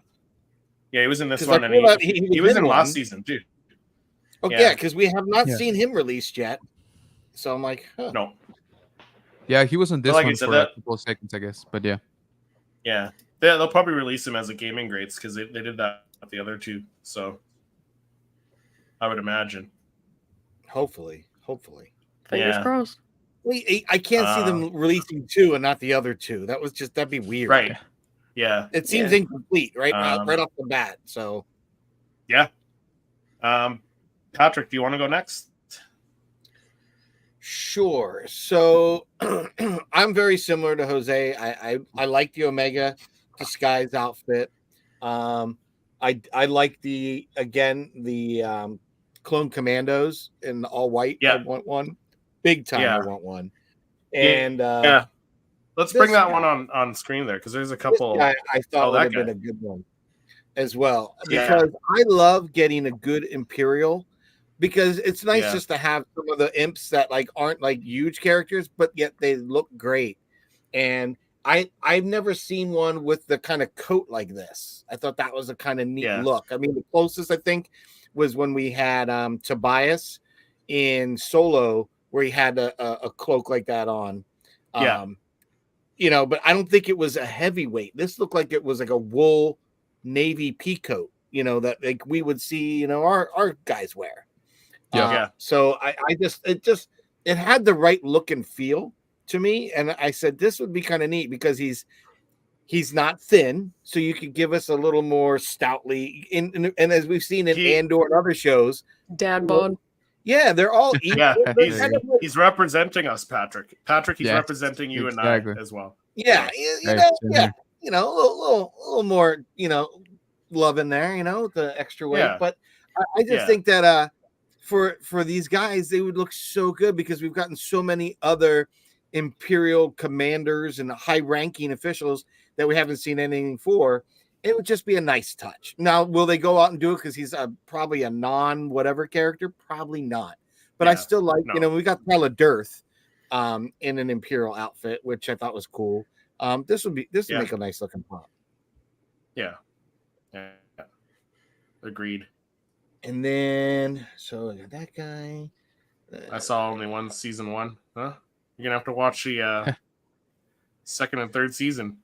he was in this 'Cause one, I and feel like he was in one. last season too. Oh Yeah. yeah, because we have not Yeah. seen him released yet. So I'm like, huh. No, Yeah, he was on this like I one said, for a couple of seconds, I guess. But yeah. yeah, they'll probably release him as a gaming greats because they did that with the other 2. So I would imagine. Hopefully. Fingers Yeah. crossed. Wait, I can't see them releasing 2 and not the other 2. That'd be weird. Right. Yeah. It seems Yeah. incomplete, right? Right off the bat. So Yeah. Patrick, do you want to go next? sure. So I'm very similar to Jose. I like the Omega disguise outfit. I like the clone commandos in all white. Yeah. I want one. Big time. Yeah. I want one. And Yeah. Let's bring this that guy- one on screen there, because there's a this couple. guy I thought Oh, would that have been guy. a good one as well. Yeah. Because I love getting a good Imperial, because it's nice Yeah. just to have some of the imps that like aren't like huge characters, but yet they look great. And I've never seen one with the kind of coat like this. I thought that was a kind of neat Yeah. look. I mean, the closest I think was when we had Tobias in Solo, where he had a cloak like that on. Yeah. But I don't think it was a heavyweight. This looked like it was like a wool navy pea coat, that like we would see, our guys wear. Yeah. So it had the right look and feel to me, and I said this would be kind of neat because he's not thin, so you could give us a little more stoutly. And as we've seen in Andor and other shows, Dad bod. yeah, they're all equal. Yeah, They're kind of like- he's representing us, Patrick. He's Yes, representing you exactly. and I as well. yeah, Hey, a little more, love in there, with the extra weight. Yeah. But I just think that for these guys, they would look so good because we've gotten so many other Imperial commanders and high-ranking officials that we haven't seen anything for. It would just be a nice touch. Now, will they go out and do it because he's probably a non-whatever character? Probably not. But I still like, we got Tyler Durth in an Imperial outfit, which I thought was cool. This would make a nice looking pop. Yeah. Agreed. And then, so I got that guy. I saw only one season 1. Huh? You're gonna have to watch the second and third season.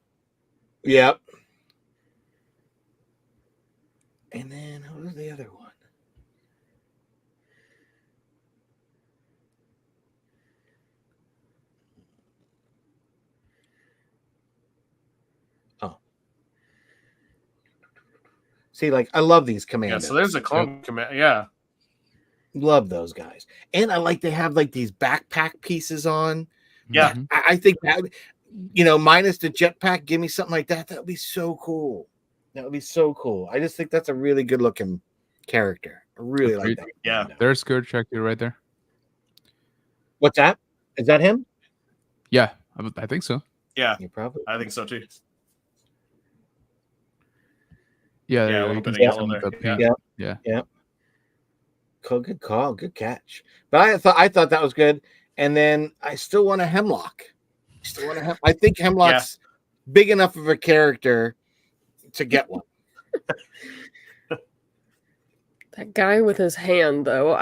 Yep. And then what was the other one? Oh. See, like I love these commandos. Yeah, so there's a clone command. Yeah. Love those guys. And I like they have like these backpack pieces on. Yeah. I think that minus the jetpack, give me something like that. That would be so cool. That would be so cool. I just think that's a really good looking character. I really like that. Yeah. There's Scourge actually right there. What's that? Is that him? Yeah, I think so. Yeah. You probably. I think so too. Yeah, Yeah, a you little can bit of see yellow some of there. the paint. Yeah. Cool, good call, good catch. But I thought that was good. And then I still want a Hemlock. I think Hemlock's big enough of a character to get one. That guy with his hand, though,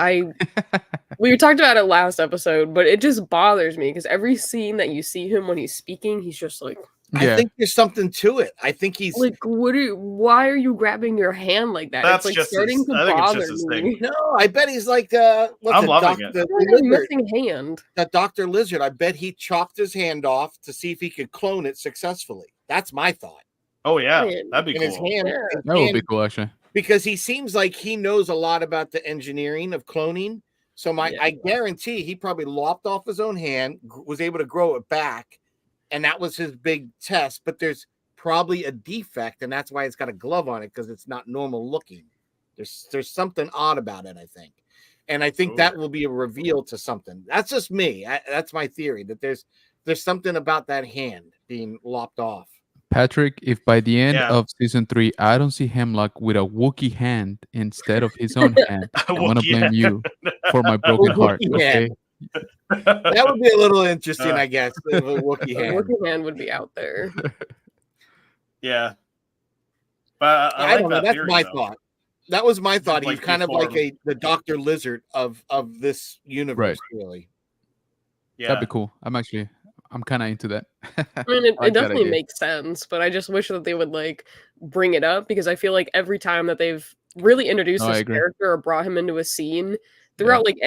we talked about it last episode, but it just bothers me because every scene that you see him when he's speaking, he's just like, Yeah. I think there's something to it. I think he's like, why are you grabbing your hand like that? That's it's like just starting his- to I think it's bother just his me. thing. no. I bet he's like I'm loving it. Like a missing hand. That Dr. Lizard. I bet he chopped his hand off to see if he could clone it successfully. That's my thought. Oh yeah, Man. that'd be in his cool. hand. Yeah. his That would be hand- cool, actually. because he seems like he knows a lot about the engineering of cloning. So I guarantee he probably lopped off his own hand, was able to grow it back, and that was his big test. But there's probably a defect, and that's why it's got a glove on it, because it's not normal looking. There's something odd about it, I think. And I think that will be a reveal to something. That's just me. That's my theory, that there's something about that hand being lopped off. Patrick, if by the end Yeah. of season 3 I don't see Hemlock with a Wookiee hand instead of his own hand, I'm gonna Wookiee blame hand. you for my broken heart. Wookiee Okay. hand. That would be a little interesting, I guess. If a Wookiee A hand. Wookiee hand would be out there. Yeah. But I like don't know. that That's theory, my though. thought. That was my thought. He's like kind of like deformed. the Dr. Lizard of this universe, really. Yeah. That'd be cool. I'm kind of into that. I mean, it like that definitely idea. makes sense, but I just wish that they would like bring it up, because I feel like every time that they've really introduced No, I this agree. character or brought him into a scene throughout like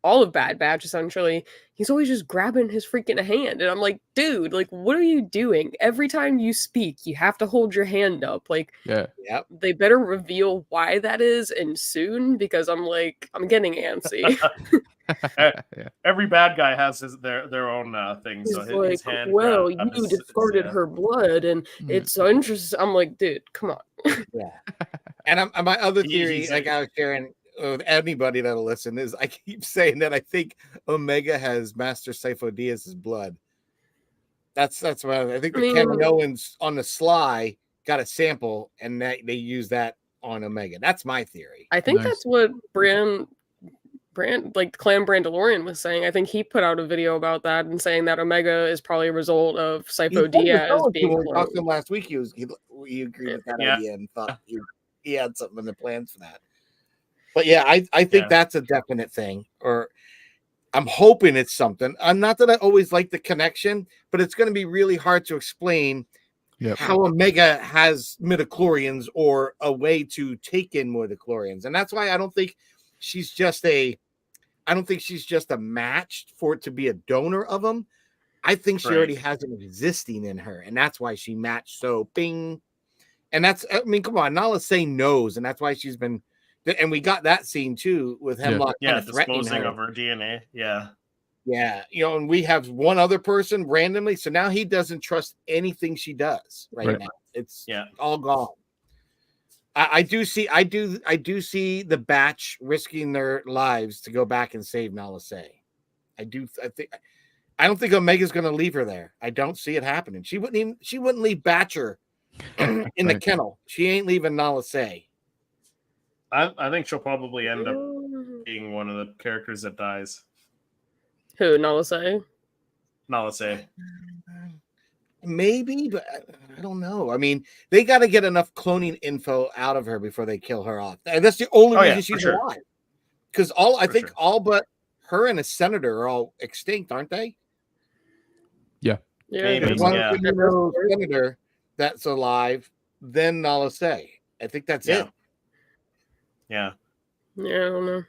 all of Bad Batch, essentially, he's always just grabbing his freaking hand, and I'm like, dude, like, what are you doing? Every time you speak, you have to hold your hand up. Like, Yeah. Yep. they better reveal why that is, and soon, because I'm getting antsy. Yeah. Every bad guy has their own thing. He's So his like, hand. well, grab you is- discarded yeah. her blood, and Mm. it's so interesting. I'm like, dude, come on. Yeah. And my other theory, He's like I was sharing with anybody that'll listen, is I keep saying that I think Omega has Master Sifo Dyaz's blood. That's what I think. The Kaminoans on the sly got a sample, and they use that on Omega. That's my theory. I think Nice. that's what Brand like Clan Brandalorian was saying. I think he put out a video about that and saying that Omega is probably a result of Sifo Dyaz being when we talked to cloned. him last week. He agreed with that Yeah. idea and thought he had something in the plans for that. But yeah, I think that's a definite thing, or I'm hoping it's something. I'm not that I always like the connection, but it's going to be really hard to explain Yep. how Omega has midichlorians or a way to take in midichlorians. And that's why I don't think she's just a match for it to be a donor of them. I think she already has them existing in her, and that's why she matched. So bing. And that's, I mean, come on, Nala Say knows, and that's why she's been, and we got that scene too with Hemlock kind of threatening disposing her. of her DNA. Yeah. Yeah, and we have one other person randomly, so now he doesn't trust anything she does right now. It's all gone. I do see the batch risking their lives to go back and save Nala Say. I don't think Omega's going to leave her there. I don't see it happening. She wouldn't leave Batcher in the kennel. She ain't leaving Nala Say. I think she'll probably end up being one of the characters that dies. Who, Nala Say? Nala Say. Maybe, but I don't know. I mean, they got to get enough cloning info out of her before they kill her off. And that's the only reason she's alive. Because all but her and a senator are all extinct, aren't they? Yeah. Maybe. There's one senator that's alive, then Nala Say. I think that's it. Yeah. Yeah, I don't know.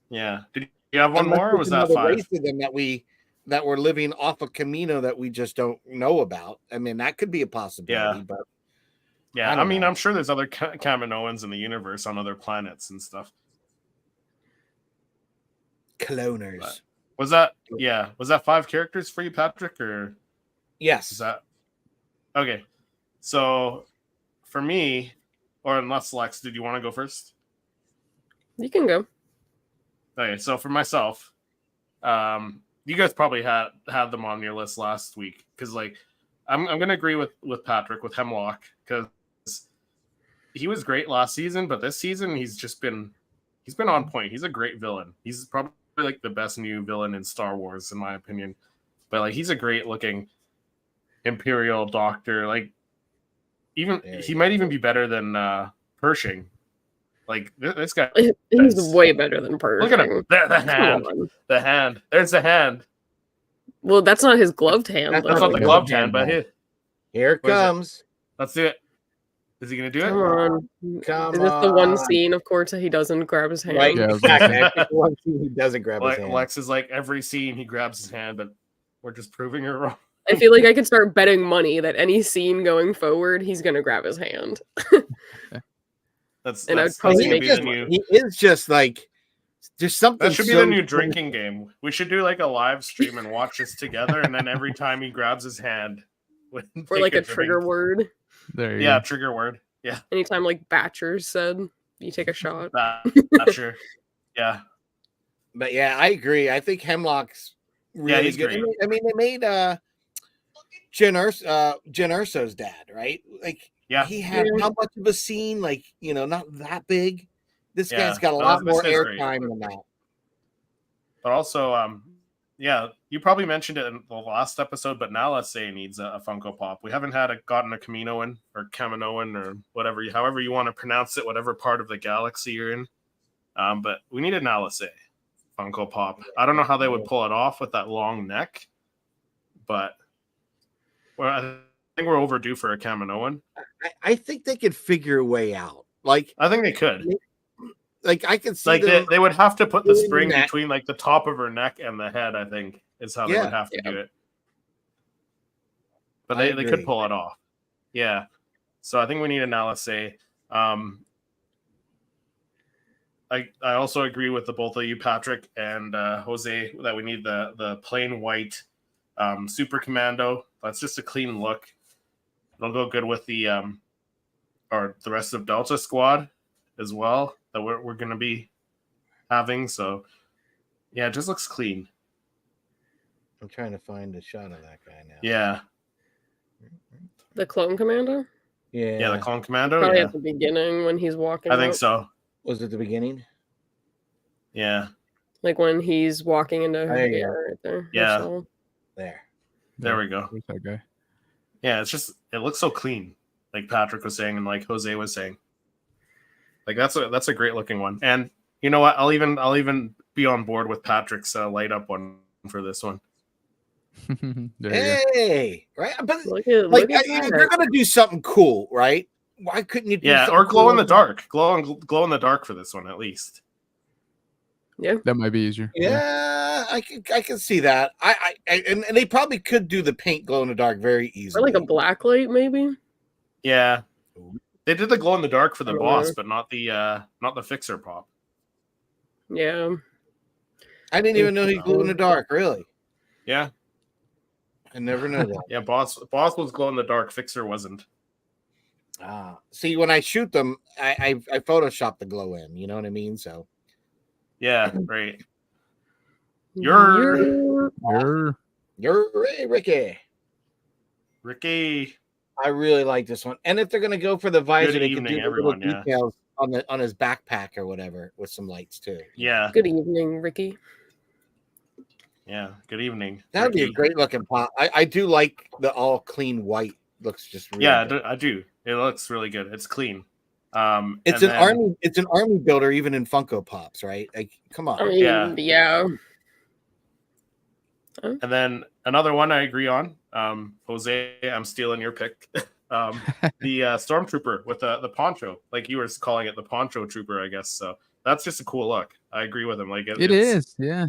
Yeah. Did you have one more, or was that 5? Race of them that were living off a Camino that we just don't know about. I mean, that could be a possibility. But I mean, I'm sure there's other Kaminoans in the universe on other planets and stuff. Cloners. But was that 5 characters for you, Patrick, or yes? Is that okay? So for me, or unless Lex, did you want to go first? You can go. Okay, so for myself, you guys probably had them on your list last week, because like I'm gonna agree with Patrick with Hemlock, because he was great last season, but this season he's been on point. He's a great villain. He's probably like the best new villain in Star Wars, in my opinion. But like he's a great looking Imperial doctor. Like he might even be better than Pershing. Like this guy, he's way better than Pershing. Look at him. The hand. The hand. There's the hand. Well, that's not his gloved hand. That's not the gloved hand, but here it comes. Let's do it. Is he gonna do it? Come Is this the one scene, of course, that he doesn't grab his hand? Right. Yeah, exactly. One scene he doesn't grab his hand. Lex is like every scene he grabs his hand, but we're just proving it wrong. I feel like I could start betting money that any scene going forward, he's gonna grab his hand. That's And I'd that's probably gonna make be it the new. He is just like there's something. That should be so the new drinking game. We should do like a live stream and watch this together, and then every time he grabs his hand, we Or take like a drink. trigger word. There you Yeah, go. trigger word. Yeah, Anytime like Batchers said, you take a shot. Thatcher. Yeah, But yeah, I agree. I think Hemlock's really he's good. great. I mean, they made Jen Urso's dad, right? Like yeah, he had Yeah. how much of a scene? Like, not that big. This Yeah. guy's got a No, lot this more guy's great. airtime than that. but also, yeah, you probably mentioned it in the last episode, but now let's say he needs a Funko Pop. We haven't gotten a Kaminoan or Kaminoan or whatever, however you want to pronounce it, whatever part of the galaxy you're in. But we need an Alice Funko Pop. I don't know how they would pull it off with that long neck, but I think we're overdue for a Kaminoan. I think they could figure a way out. Like I think they could. I could see Like them. they would have to put the doing spring that. between like the top of her neck and the head, I think, is how they Yeah. would have to do it. But I they agree. could pull it off. Yeah. So I think we need an LSA. I also agree with the both of you, Patrick and Jose, that we need the plain white Super Commando. That's just a clean look. It'll go good with the or the rest of Delta Squad as well that we're going to be having. So yeah, it just looks clean. I'm trying to find a shot of that guy now. Yeah. The Clone Commando? Yeah, the Clone Commando. Probably Yeah, at the beginning when he's walking I think out. so. Was it the beginning? Yeah. Like when he's walking into her There you go. right there. Yeah. So, There we go. Where's that guy? Yeah, it looks so clean, like Patrick was saying and like Jose was saying. Like that's a great looking one. And you know what? I'll even be on board with Patrick's light up one for this one. There you go. Hey, right? But look at if they're gonna do something cool, right? Why couldn't you do Yeah, something or glow cool in the like dark. Glow in the dark for this one at least. That might be easier. that? Yeah, I can see that. And they probably could do the paint glow in the dark very Or easily. like a black light, maybe? Yeah. They did the glow in the dark for the Yeah. boss, but not the fixer pop. Yeah. I didn't even know he glowed in the dark. Really, Yeah. I never know that. Yeah, boss was glow in the dark, fixer wasn't. See, when I shoot them, I Photoshop the glow in. You know what I mean? So Yeah, right. You're you're Ricky. Ricky. I really like this one. And if they're gonna go for the visor, Good they could evening, do the everyone, little yeah. details on his backpack or whatever with some lights too. Yeah. Good evening, Ricky. Yeah. Good evening. That would be a Ricky. great looking pop. I do like the all clean white. Looks just really Yeah, good. I do. It looks really good. It's clean. It's and an then- army. It's an army builder, even in Funko Pops, right? Like, come on. I mean, yeah. And then another one I agree on. Jose, I'm stealing your pick. The stormtrooper with the poncho, like you were calling it, the poncho trooper, I guess. So that's just a cool look. I agree with him. Like It is, yeah.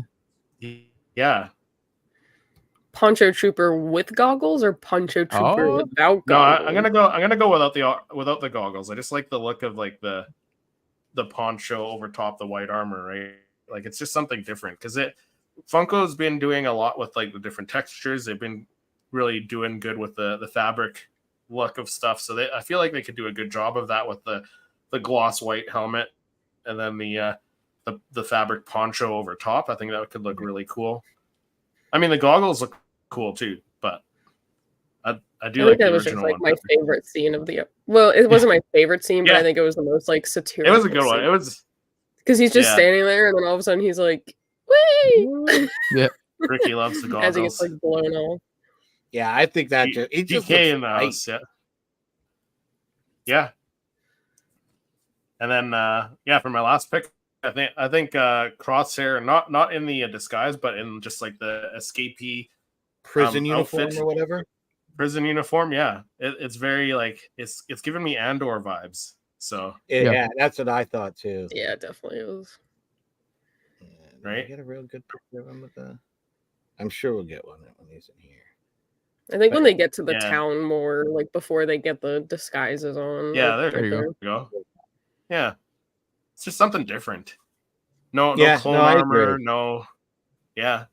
Yeah. Poncho Trooper with goggles or Poncho Trooper Oh. without No, goggles? I'm gonna go without the goggles. I just like the look of like the poncho over top the white armor, right? Like it's just something different because Funko's been doing a lot with like the different textures. They've been really doing good with the fabric look of stuff. So I feel like they could do a good job of that with the gloss white helmet and then the fabric poncho over top. I think that could look really cool. I mean, the goggles look cool too, but I do like that the was just original like one. my favorite scene of the. Well, it wasn't my favorite scene, but Yeah. I think it was the most like It satirical. was a good one. It was because he's just yeah. standing there, and then all of a sudden he's like, "Wait!" Ricky loves the goggles. as he gets like blown off. Yeah, I think that it just looks DK in the great. house, yeah. Yeah. And then for my last pick, I think Crosshair, not in the disguise, but in just like the escapee Prison uniform outfit. or whatever. Prison uniform, yeah. It's very like it's giving me Andor vibes. So Yeah, that's what I thought too. Yeah, it definitely is. Did Right? I get a real good picture of him with the. I'm sure we'll get one when he's in here. I think when they get to the Yeah. town more, like before they get the disguises on. Yeah, like, there you go. Yeah, it's just something different. No Yeah, clone no, I armor, agree. no. Yeah,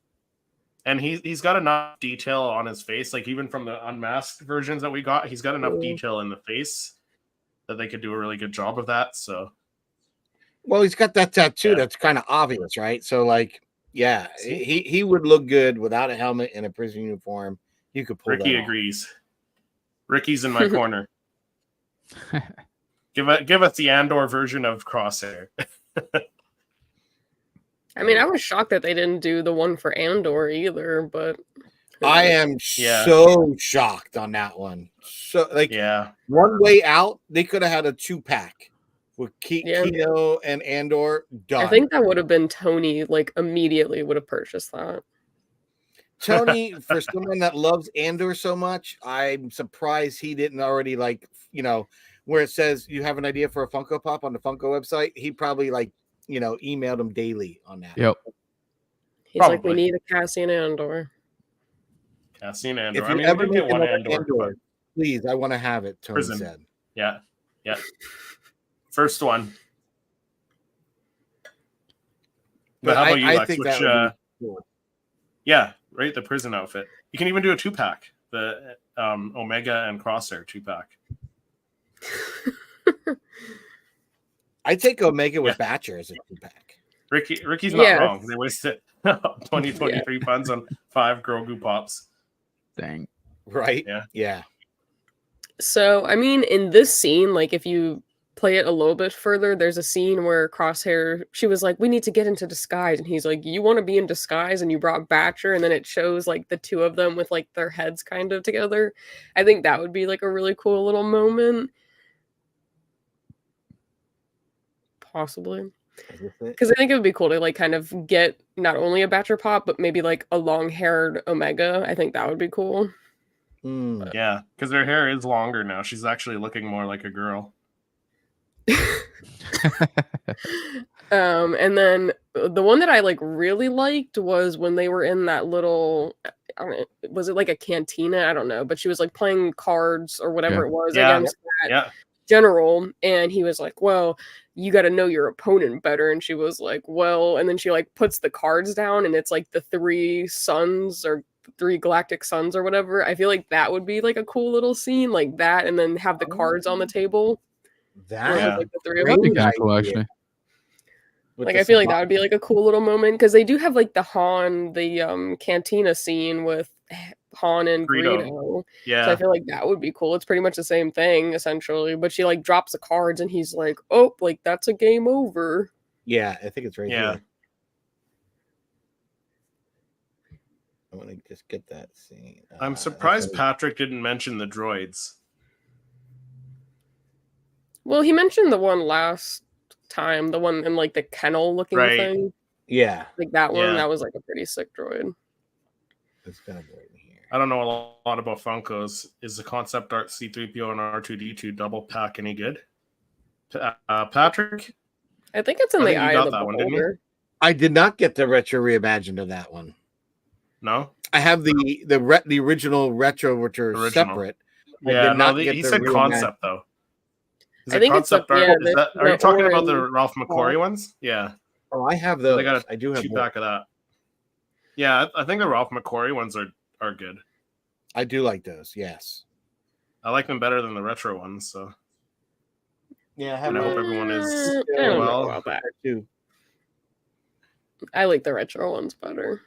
and he's got enough detail on his face. Like even from the unmasked versions that we got, he's got enough Mm. detail in the face that they could do a really good job of that. So Well, he's got that tattoo Yeah. that's kind of obvious, right? So, like, yeah, he would look good without a helmet and a prison uniform. You could pull Ricky that off. agrees. Ricky's in my corner. Give us the Andor version of Crosshair. I mean, I was shocked that they didn't do the one for Andor either, but I am so shocked on that one. So, like, Yeah, One Way Out, they could have had a 2-pack with Yeah. Kino and Andor done. I think that would have been Tony, like, immediately would have purchased that. Tony, for someone that loves Andor so much, I'm surprised he didn't already, like, where it says you have an idea for a Funko Pop on the Funko website. He probably, like, emailed him daily on that. Yep. He's like, we Probably. need a Cassian Andor. Cassian Andor. If I you mean, ever we did make get one another Andor. Andor, please, I want to have it, Tony Prison. said. Yeah. First one. But how about you, Lex? think Which, that would be cool. yeah, right, the prison outfit. You can even do a 2-pack. The Omega and Crosshair 2-pack. I take Omega with Batcher as a 2-pack. Ricky's not wrong. They wasted 23 funds on 5 Grogu Pops. Dang. Right? Yeah. So, I mean, in this scene, like, if you play it a little bit further, there's a scene where Crosshair, she was like, we need to get into disguise. And he's like, you want to be in disguise? And you brought Batcher. And then it shows, like, the two of them with, like, their heads kind of together. I think that would be, like, a really cool little moment. Possibly. Because I think it would be cool to, like, kind of get not only a Batcher Pop, but maybe, like, a long-haired Omega. I think that would be cool. Yeah, because her hair is longer now. She's actually looking more like a girl. And then the one that I, like, really liked was when they were in that little, I don't know, was it like a cantina? I don't know, but she was, like, playing cards or whatever it was against that general, and he was like, well, you got to know your opponent better. And she was like, well, and then she, like, puts the cards down, and it's like the 3 suns or 3 galactic suns or whatever. I feel like that would be, like, a cool little scene like that, and then have the cards on the table. That like, the 3 of That'd be them. kind of cool, actually. With Like, the I feel like that would be, like, a cool little moment, because they do have, like, the cantina scene with Han and Greedo. Yeah. So I feel like that would be cool. It's pretty much the same thing, essentially, but she, like, drops the cards, and he's like, oh, like, that's a game over. Yeah, I think it's right here. I want to just get that scene. I'm surprised Patrick didn't mention the droids. Well, he mentioned the one last time, the one in, like, the kennel looking thing. Yeah. Like, that one, that was, like, a pretty sick droid. It's gonna be right here. I don't know a lot about Funkos. Is the concept art C-3PO and R2-D2 double pack any good? Patrick? I think it's in the Eye of the Beholder. I did not get the retro reimagined of that one. No? I have the original retro, which are separate. Yeah, he said concept, though. I think it's concept art. Are you talking about the Ralph McQuarrie ones? Yeah. Oh, I have those. I do have 2-pack of that. Yeah, I think the Ralph McQuarrie ones are good. I do like those. Yes, I like them better than the retro ones. So yeah, I hope everyone is I don't know about that too. I like the retro ones better.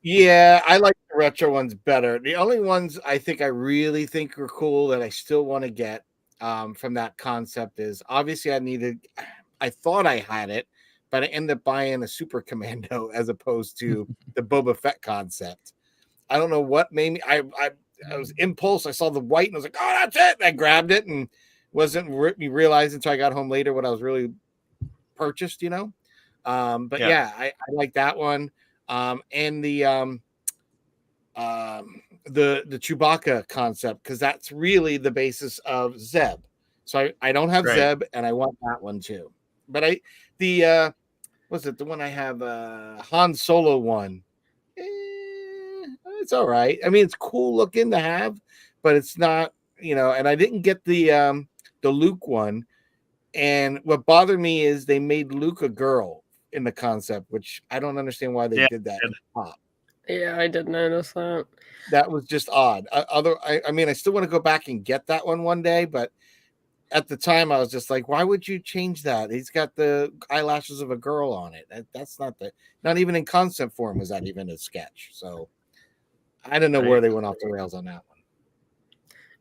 Yeah, I like the retro ones better. The only ones I really think are cool that I still want to get from that concept is obviously I thought I had it, but I ended up buying a Super Commando as opposed to the Boba Fett concept. I don't know what made me. I was impulse. I saw the white and I was like, oh, that's it. And I grabbed it and wasn't realized until I got home later what I was really purchased, But I like that one. And the Chewbacca concept, because that's really the basis of Zeb. So I don't have Zeb, and I want that one too. But the one I have Han Solo one. I it's all right. I mean, it's cool looking to have, but it's not, and I didn't get the Luke one. And what bothered me is they made Luke a girl in the concept, which I don't understand why they did that in Pop. Yeah, I did notice that. That was just odd. I mean, I still want to go back and get that one day, but at the time I was just like, why would you change that? He's got the eyelashes of a girl on it. That's not even in concept form was that even a sketch. So I don't know where they went off the rails on that one.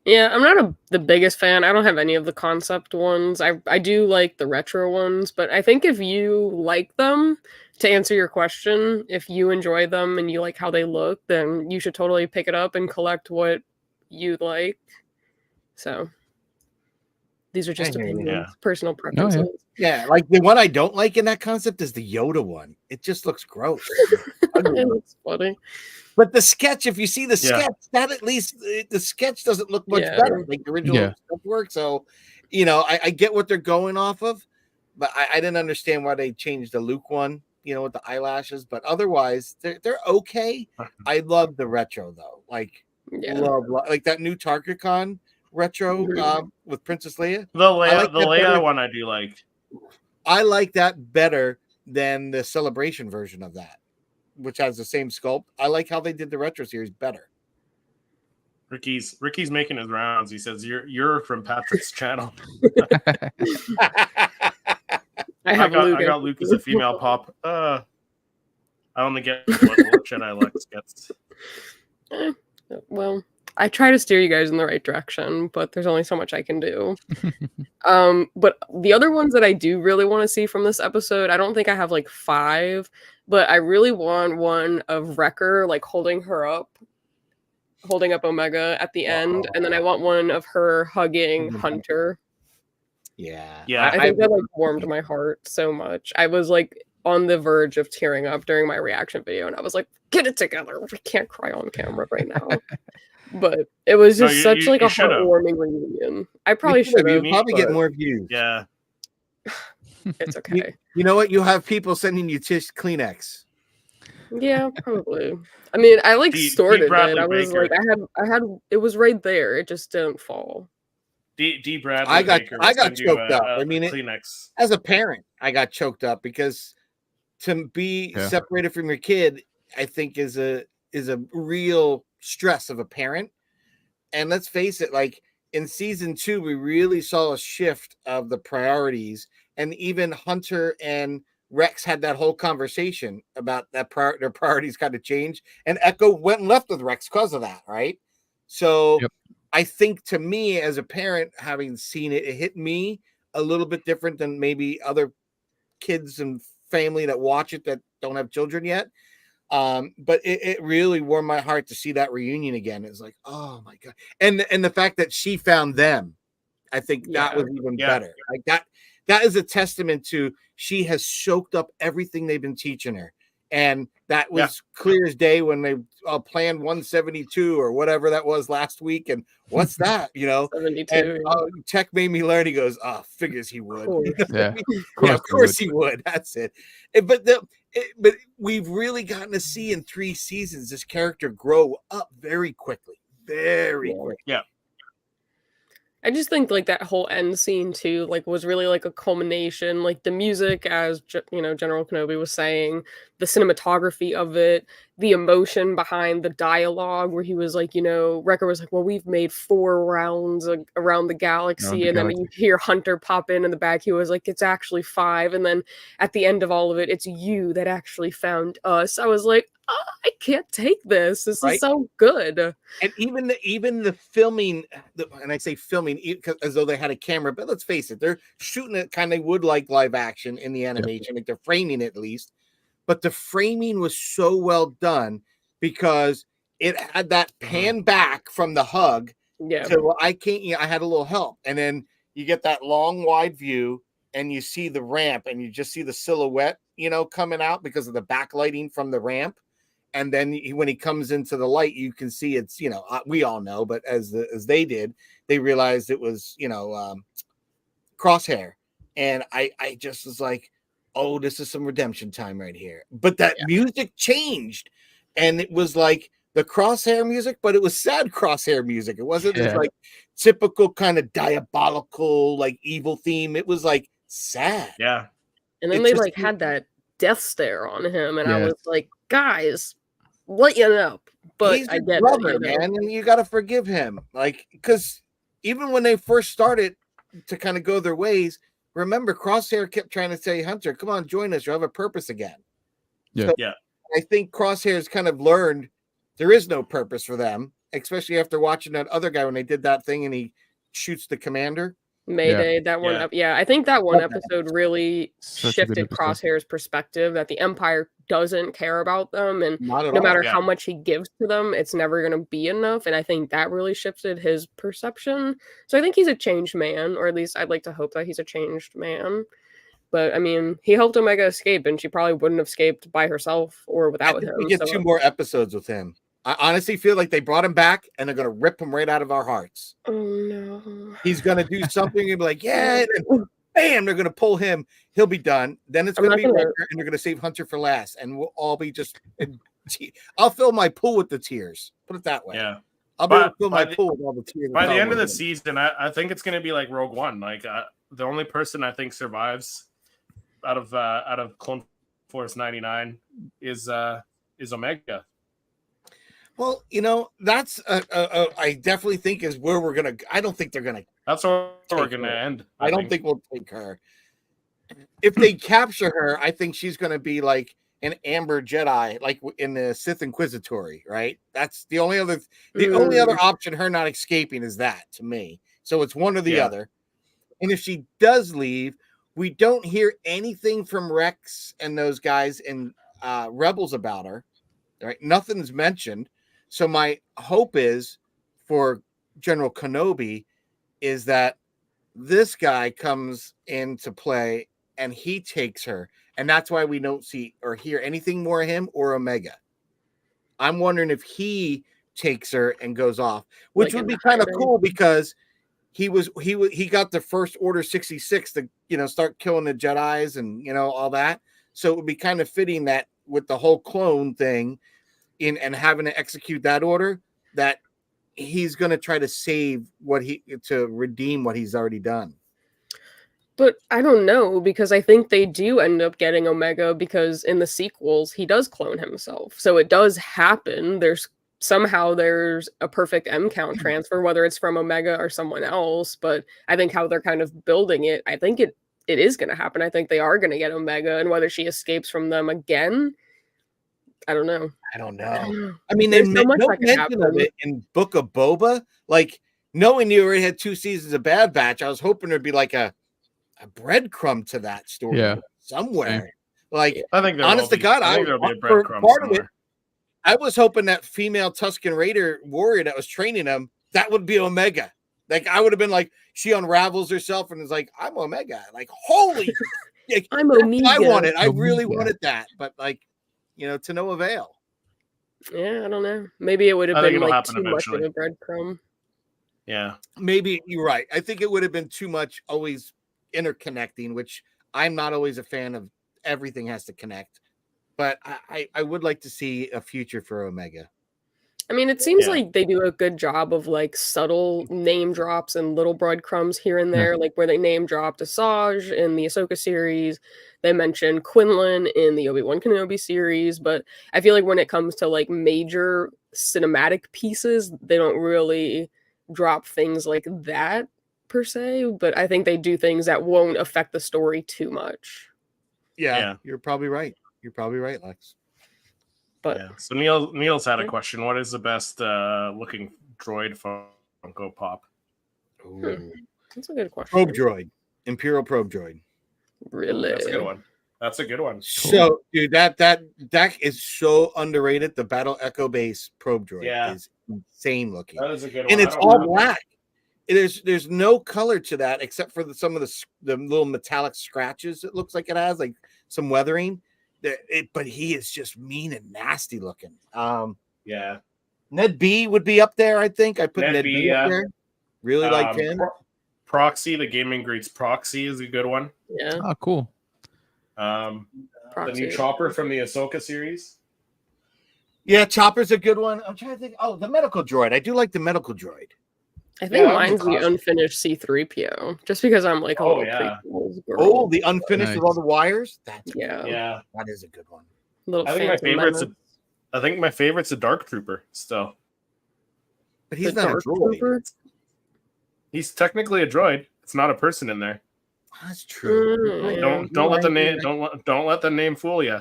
Yeah, I'm not the biggest fan. I don't have any of the concept ones. I do like the retro ones, but I think if you like them, to answer your question, if you enjoy them and you like how they look, then you should totally pick it up and collect what you like. So these are just opinions, personal preferences. Yeah, like the one I don't like in that concept is the Yoda one. It just looks gross. It looks funny. But the sketch, if you see the sketch, that at least the sketch doesn't look much better like the original stuff work. So, I get what they're going off of, but I didn't understand why they changed the Luke one, with the eyelashes. But otherwise, they're okay. I love the retro though, like love like that new TargetCon retro with Princess Leia. The Leia one I do like. I like that better than the Celebration version of that, which has the same sculpt. I like how they did the retro series better. Ricky's making his rounds. He says you're from Patrick's channel. I got Luke as a female pop. I only get what Jedi Lex gets. Well, I try to steer you guys in the right direction, but there's only so much I can do. But the other ones that I do really want to see from this episode, I don't think I have like 5, but I really want one of Wrecker like holding up Omega at the end, and then I want one of her hugging Hunter. Yeah. I think that like warmed my heart so much. I was like on the verge of tearing up during my reaction video, and I was like, "Get it together! We can't cry on camera right now." But it was just such a heartwarming reunion. I probably should have. Probably get more views. Yeah. It's okay. You know what? You have people sending you Kleenex. Yeah, probably. I mean, I like stored it. I was like, I had. It was right there. It just didn't fall. D. Bradley. I got choked up. I mean, Kleenex. As a parent, I got choked up because to be separated from your kid, I think is a real stress of a parent. And let's face it, like in season 2, we really saw a shift of the priorities, and even Hunter and Rex had that whole conversation about that their priorities kind of changed, and Echo went and left with Rex because of that, right? So I think to me as a parent, having seen it, it hit me a little bit different than maybe other kids and family that watch it that don't have children yet. But it really warmed my heart to see that reunion again. It's like, oh my God. And the fact that she found them, I think that was even better. Like that is a testament to she has soaked up everything they've been teaching her. And that was clear as day when they planned 172 or whatever that was last week. And what's that, 72. And, Tech made me learn. He goes, figures he would. Of course he would. That's it. But we've really gotten to see in 3 seasons this character grow up very quickly. Very quickly. Yeah. I just think like that whole end scene too, like was really like a culmination, like the music, as General Kenobi was saying, the cinematography of it, the emotion behind the dialogue where he was like, Wrecker was like, well, we've made 4 rounds around the galaxy. And then you hear Hunter pop in the back. He was like, it's actually 5. And then at the end of all of it, it's you that actually found us. I was like, I can't take this. This is so good. And even the filming, and I say filming as though they had a camera, but let's face it, they're shooting it kind of would like live action in the animation, like they're framing it at least. But the framing was so well done because it had that pan back from the hug. Yeah. So I had a little help, and then you get that long wide view, and you see the ramp, and you just see the silhouette, coming out because of the backlighting from the ramp. And then when he comes into the light, you can see it's, we all know, but as they did, they realized it was, Crosshair. And I just was like, oh, this is some redemption time right here. But that music changed. And it was like the Crosshair music, but it was sad Crosshair music. It wasn't this Yeah. like typical kind of diabolical, like evil theme. It was like sad. Yeah. And then It they just- like had that death stare on him, and I Yes. was like, guys, lighten up. But He's I your get brother, it, you know? man, and you got to forgive him. Like, because even when they first started to kind of go their ways, remember Crosshair kept trying to say, Hunter, come on, join us. You'll have a purpose again. Yeah. So Yeah. I think Crosshair's kind of learned there is no purpose for them, especially after watching that other guy when they did that thing and he shoots the commander. Mayday, that one. Yeah. I think that one Love that. episode really Such a good shifted episode. Crosshair's perspective that the Empire doesn't care about them, and Not at no all. matter Yeah. how much he gives to them, it's never going to be enough. And I think that really shifted his perception. So I think he's a changed man, or at least I'd like to hope that he's a changed man. But I mean, he helped Omega escape, and she probably wouldn't have escaped by herself or I without think him. we get So 2 more episodes with him. I honestly feel like they brought him back and they're going to rip him right out of our hearts. oh no, He's going to do something and be like, yeah, and then bam, they're going to pull him. He'll be done. Then it's I'm going to not be gonna- Wrecker, and they're going to save Hunter for last, and we'll all be just. I'll fill my pool with the tears. Put it that way. Yeah. I'll be able to But fill my by the- pool with all the tears. By the end of the the season, I think it's going to be like Rogue One. Like the only person I think survives out of Clone Force 99 is Omega. Well, you know, that's I definitely think is where we're gonna. I don't think they're gonna. That's where we're Take going to her. end. I don't think we'll take her. If they capture her, I think she's gonna be like an Amber Jedi, like in the Sith Inquisitory, right? That's the only other. The only other option her not escaping is that to me. So it's one or the Yeah. other. And if she does leave, we don't hear anything from Rex and those guys in Rebels about her. Right? Nothing's mentioned. So my hope is for General Kenobi is that this guy comes into play and he takes her. And that's why we don't see or hear anything more of him or Omega. I'm wondering if he takes her and goes off, which Like would in be the kind of hiding. cool because he got the first Order 66 to start killing the Jedis and all that. So it would be kind of fitting that with the whole clone thing and having to execute that order that he's going to try to to redeem what he's already done. But I don't know, because I think they do end up getting Omega, because in the sequels he does clone himself. So it does happen. There's a perfect M count transfer, whether it's from Omega or someone else. But I think how they're kind of building it, I think it is going to happen. I think they are going to get Omega, and whether she escapes from them again, I don't know. I don't I know. don't know. I mean, There's they so make much no that could mention of happen. it in Book of Boba. Like, knowing you already had 2 seasons of Bad Batch, I was hoping there'd be like a breadcrumb to that story Yeah. somewhere. Like, I think there honest will to be. God, I think there'll be a for breadcrumb part of it, somewhere. I was hoping that female Tusken Raider warrior that was training him, that would be Omega. Like, I would have been like, she unravels herself and is like, I'm Omega. Like, holy, like, I'm that's Omega. what I wanted. I really Omega. wanted that, but like, to no avail. Yeah, I don't know. Maybe it would have I think been it'll like happen too much of eventually. a breadcrumb. Yeah. Maybe you're right. I think it would have been too much always interconnecting, which I'm not always a fan of. Everything has to connect, but I would like to see a future for Omega. I mean, it seems Yeah. like they do a good job of like subtle name drops and little breadcrumbs here and Yeah. there, like where they name dropped Asajj in the Ahsoka series. They mentioned Quinlan in the Obi-Wan Kenobi series, but I feel like when it comes to like major cinematic pieces, they don't really drop things like that per se, but I think they do things that won't affect the story too much. Yeah. You're probably right. You're probably right, Lex. But Yeah. So Neil's had a Okay. question. What is the best looking droid Funko Pop? Ooh. that's a good question. Probe droid, Imperial probe droid. Really? That's a good one. That's a good one. So, dude, that is so underrated. The Battle Echo Base probe droid Yeah. is insane looking, That is a good one. and I it's don't all have it. black. There's no color to that except for some of the little metallic scratches. It looks like it has like some weathering. But he is just mean and nasty looking. Yeah. Ned B would be up there. I think I put Ned Ned B, B up yeah. there. Really like him. Proxy, the Gaming Greets Proxy is a good one. Yeah. Oh, cool. The Proxy. new chopper from the Ahsoka series. Yeah, Chopper's a good one. I'm trying to think. Oh, the medical droid. I do like the medical droid. I think Yeah, mine's the costume. unfinished C-3PO, just because I'm like a Oh, little yeah. prequels girl. Oh, the unfinished with all Nice. the wires. That's Yeah. Yeah. that is a good one. Little I think my Phantom favorite's Menace. my favorite's a Dark Trooper still. But he's The not Dark a droid. Trooper? He's technically a droid. It's not a person in there. That's true. Yeah. Don't let the name don't let the name fool you.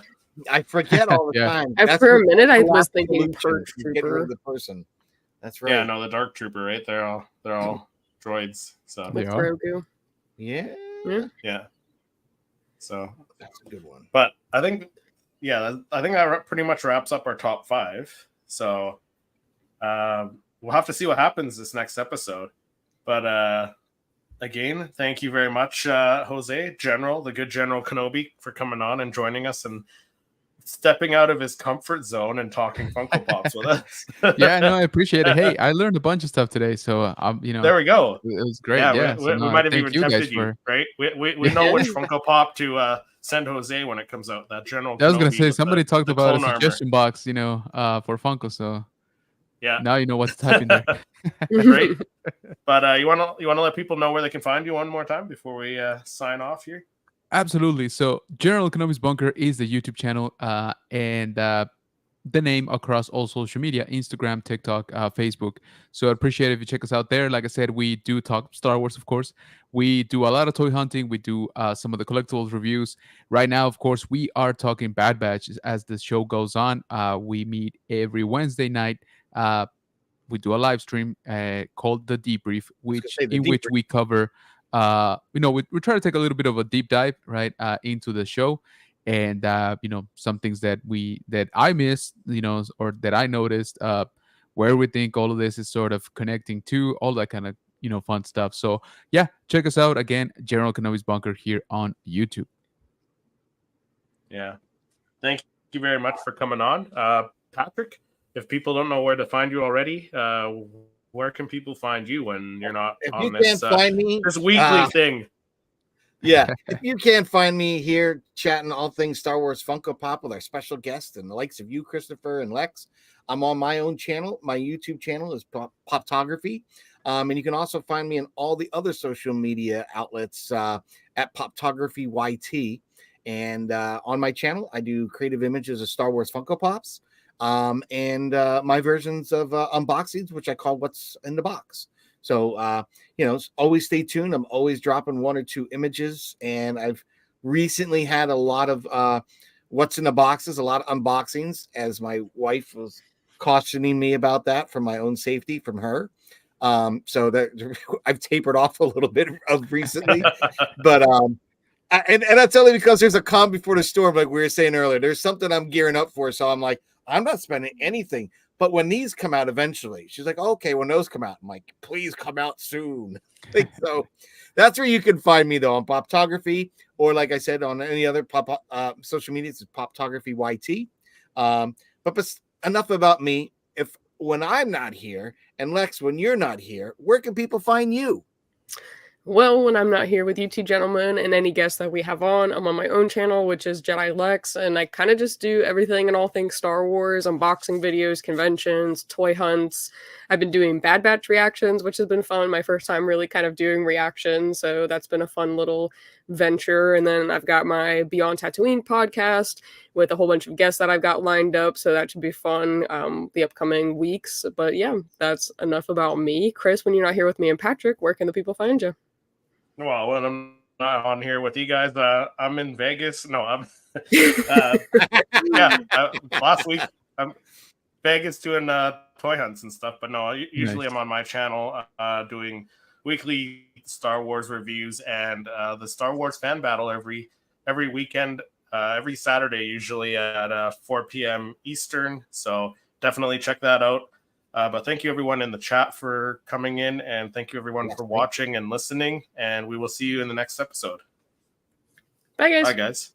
I forget all the Yeah. time. For a the minute, I was last thinking solution. Purge You get rid Trooper of the person. That's right. Yeah, no, the Dark Trooper, right? They're all droids. So with They are. Grogu. Yeah, yeah. So, that's a good one. but I think that pretty much wraps up our top 5. So we'll have to see what happens this next episode. But again, thank you very much, Jose, the good General Kenobi, for coming on and joining us and stepping out of his comfort zone and talking Funko Pops with us. Yeah, no, I appreciate it. Hey, I learned a bunch of stuff today, so there we go. it was great. Yeah, Yeah, we might have even tempted you, right? We know which Funko Pop to send Jose when it comes out. That General. I was gonna Kenobi say with somebody talked the about a clone armor. suggestion box, for Funko. So Yeah, now you know what to type in there. great. But you wanna let people know where they can find you one more time before we sign off here? Absolutely. So General Kenobi's Bunker is the YouTube channel, and the name across all social media: Instagram, TikTok, Facebook. So I appreciate it if you check us out there. Like I said, we do talk Star Wars, of course. We do a lot of toy hunting. We do some of the collectibles reviews. Right now, of course, we are talking Bad Batch as the show goes on. We meet every Wednesday night. We do a live stream called The Debrief, which we cover. We try to take a little bit of a deep dive, right, into the show, and some things that I missed, or that I noticed, where we think all of this is sort of connecting to, all that kind of fun stuff. So yeah, check us out again, General Kenobi's Bunker here on YouTube. Yeah, thank you very much for coming on, Patrick. If people don't know where to find you already, where can people find you when you're not If on you this can't find me, this weekly thing? Yeah, if you can't find me here chatting all things Star Wars Funko Pop with our special guest and the likes of you, Christopher and Lex, I'm on my own channel. My YouTube channel is Poptography. And you can also find me on all the other social media outlets at Poptography YT. And on my channel, I do creative images of Star Wars Funko Pops and my versions of unboxings, which I call What's in the Box. So, always stay tuned. I'm always dropping 1 or 2 images. And I've recently had a lot of What's in the Boxes, a lot of unboxings, as my wife was cautioning me about that for my own safety from her. So that I've tapered off a little bit of recently, but and that's only because there's a calm before the storm, like we were saying earlier. There's something I'm gearing up for, so I'm like, I'm not spending anything. But when these come out eventually, she's like, okay, when those come out, I'm like, please come out soon. So that's where you can find me, though, on Poptography, or like I said, on any other social media, it's Poptography YT. But enough about me. When I'm not here, and Lex, when you're not here, where can people find you? Well, when I'm not here with you two gentlemen and any guests that we have on, I'm on my own channel, which is Jedi Lex, and I kind of just do everything and all things Star Wars, unboxing videos, conventions, toy hunts. I've been doing Bad Batch reactions, which has been fun. My first time really kind of doing reactions, so that's been a fun little venture. And then I've got my Beyond Tatooine podcast with a whole bunch of guests that I've got lined up, so that should be fun the upcoming weeks. But yeah, that's enough about me. Chris, when you're not here with me and Patrick, where can the people find you? Well, when I'm not on here with you guys, I'm in Vegas. No, I'm last week I'm Vegas doing toy hunts and stuff. But no, usually Nice. I'm on my channel doing weekly Star Wars reviews and the Star Wars fan battle every weekend, every Saturday, usually at 4 p.m. Eastern. So definitely check that out. But thank you everyone in the chat for coming in, and thank you everyone for watching and listening, and we will see you in the next episode. Bye, guys. Bye, guys.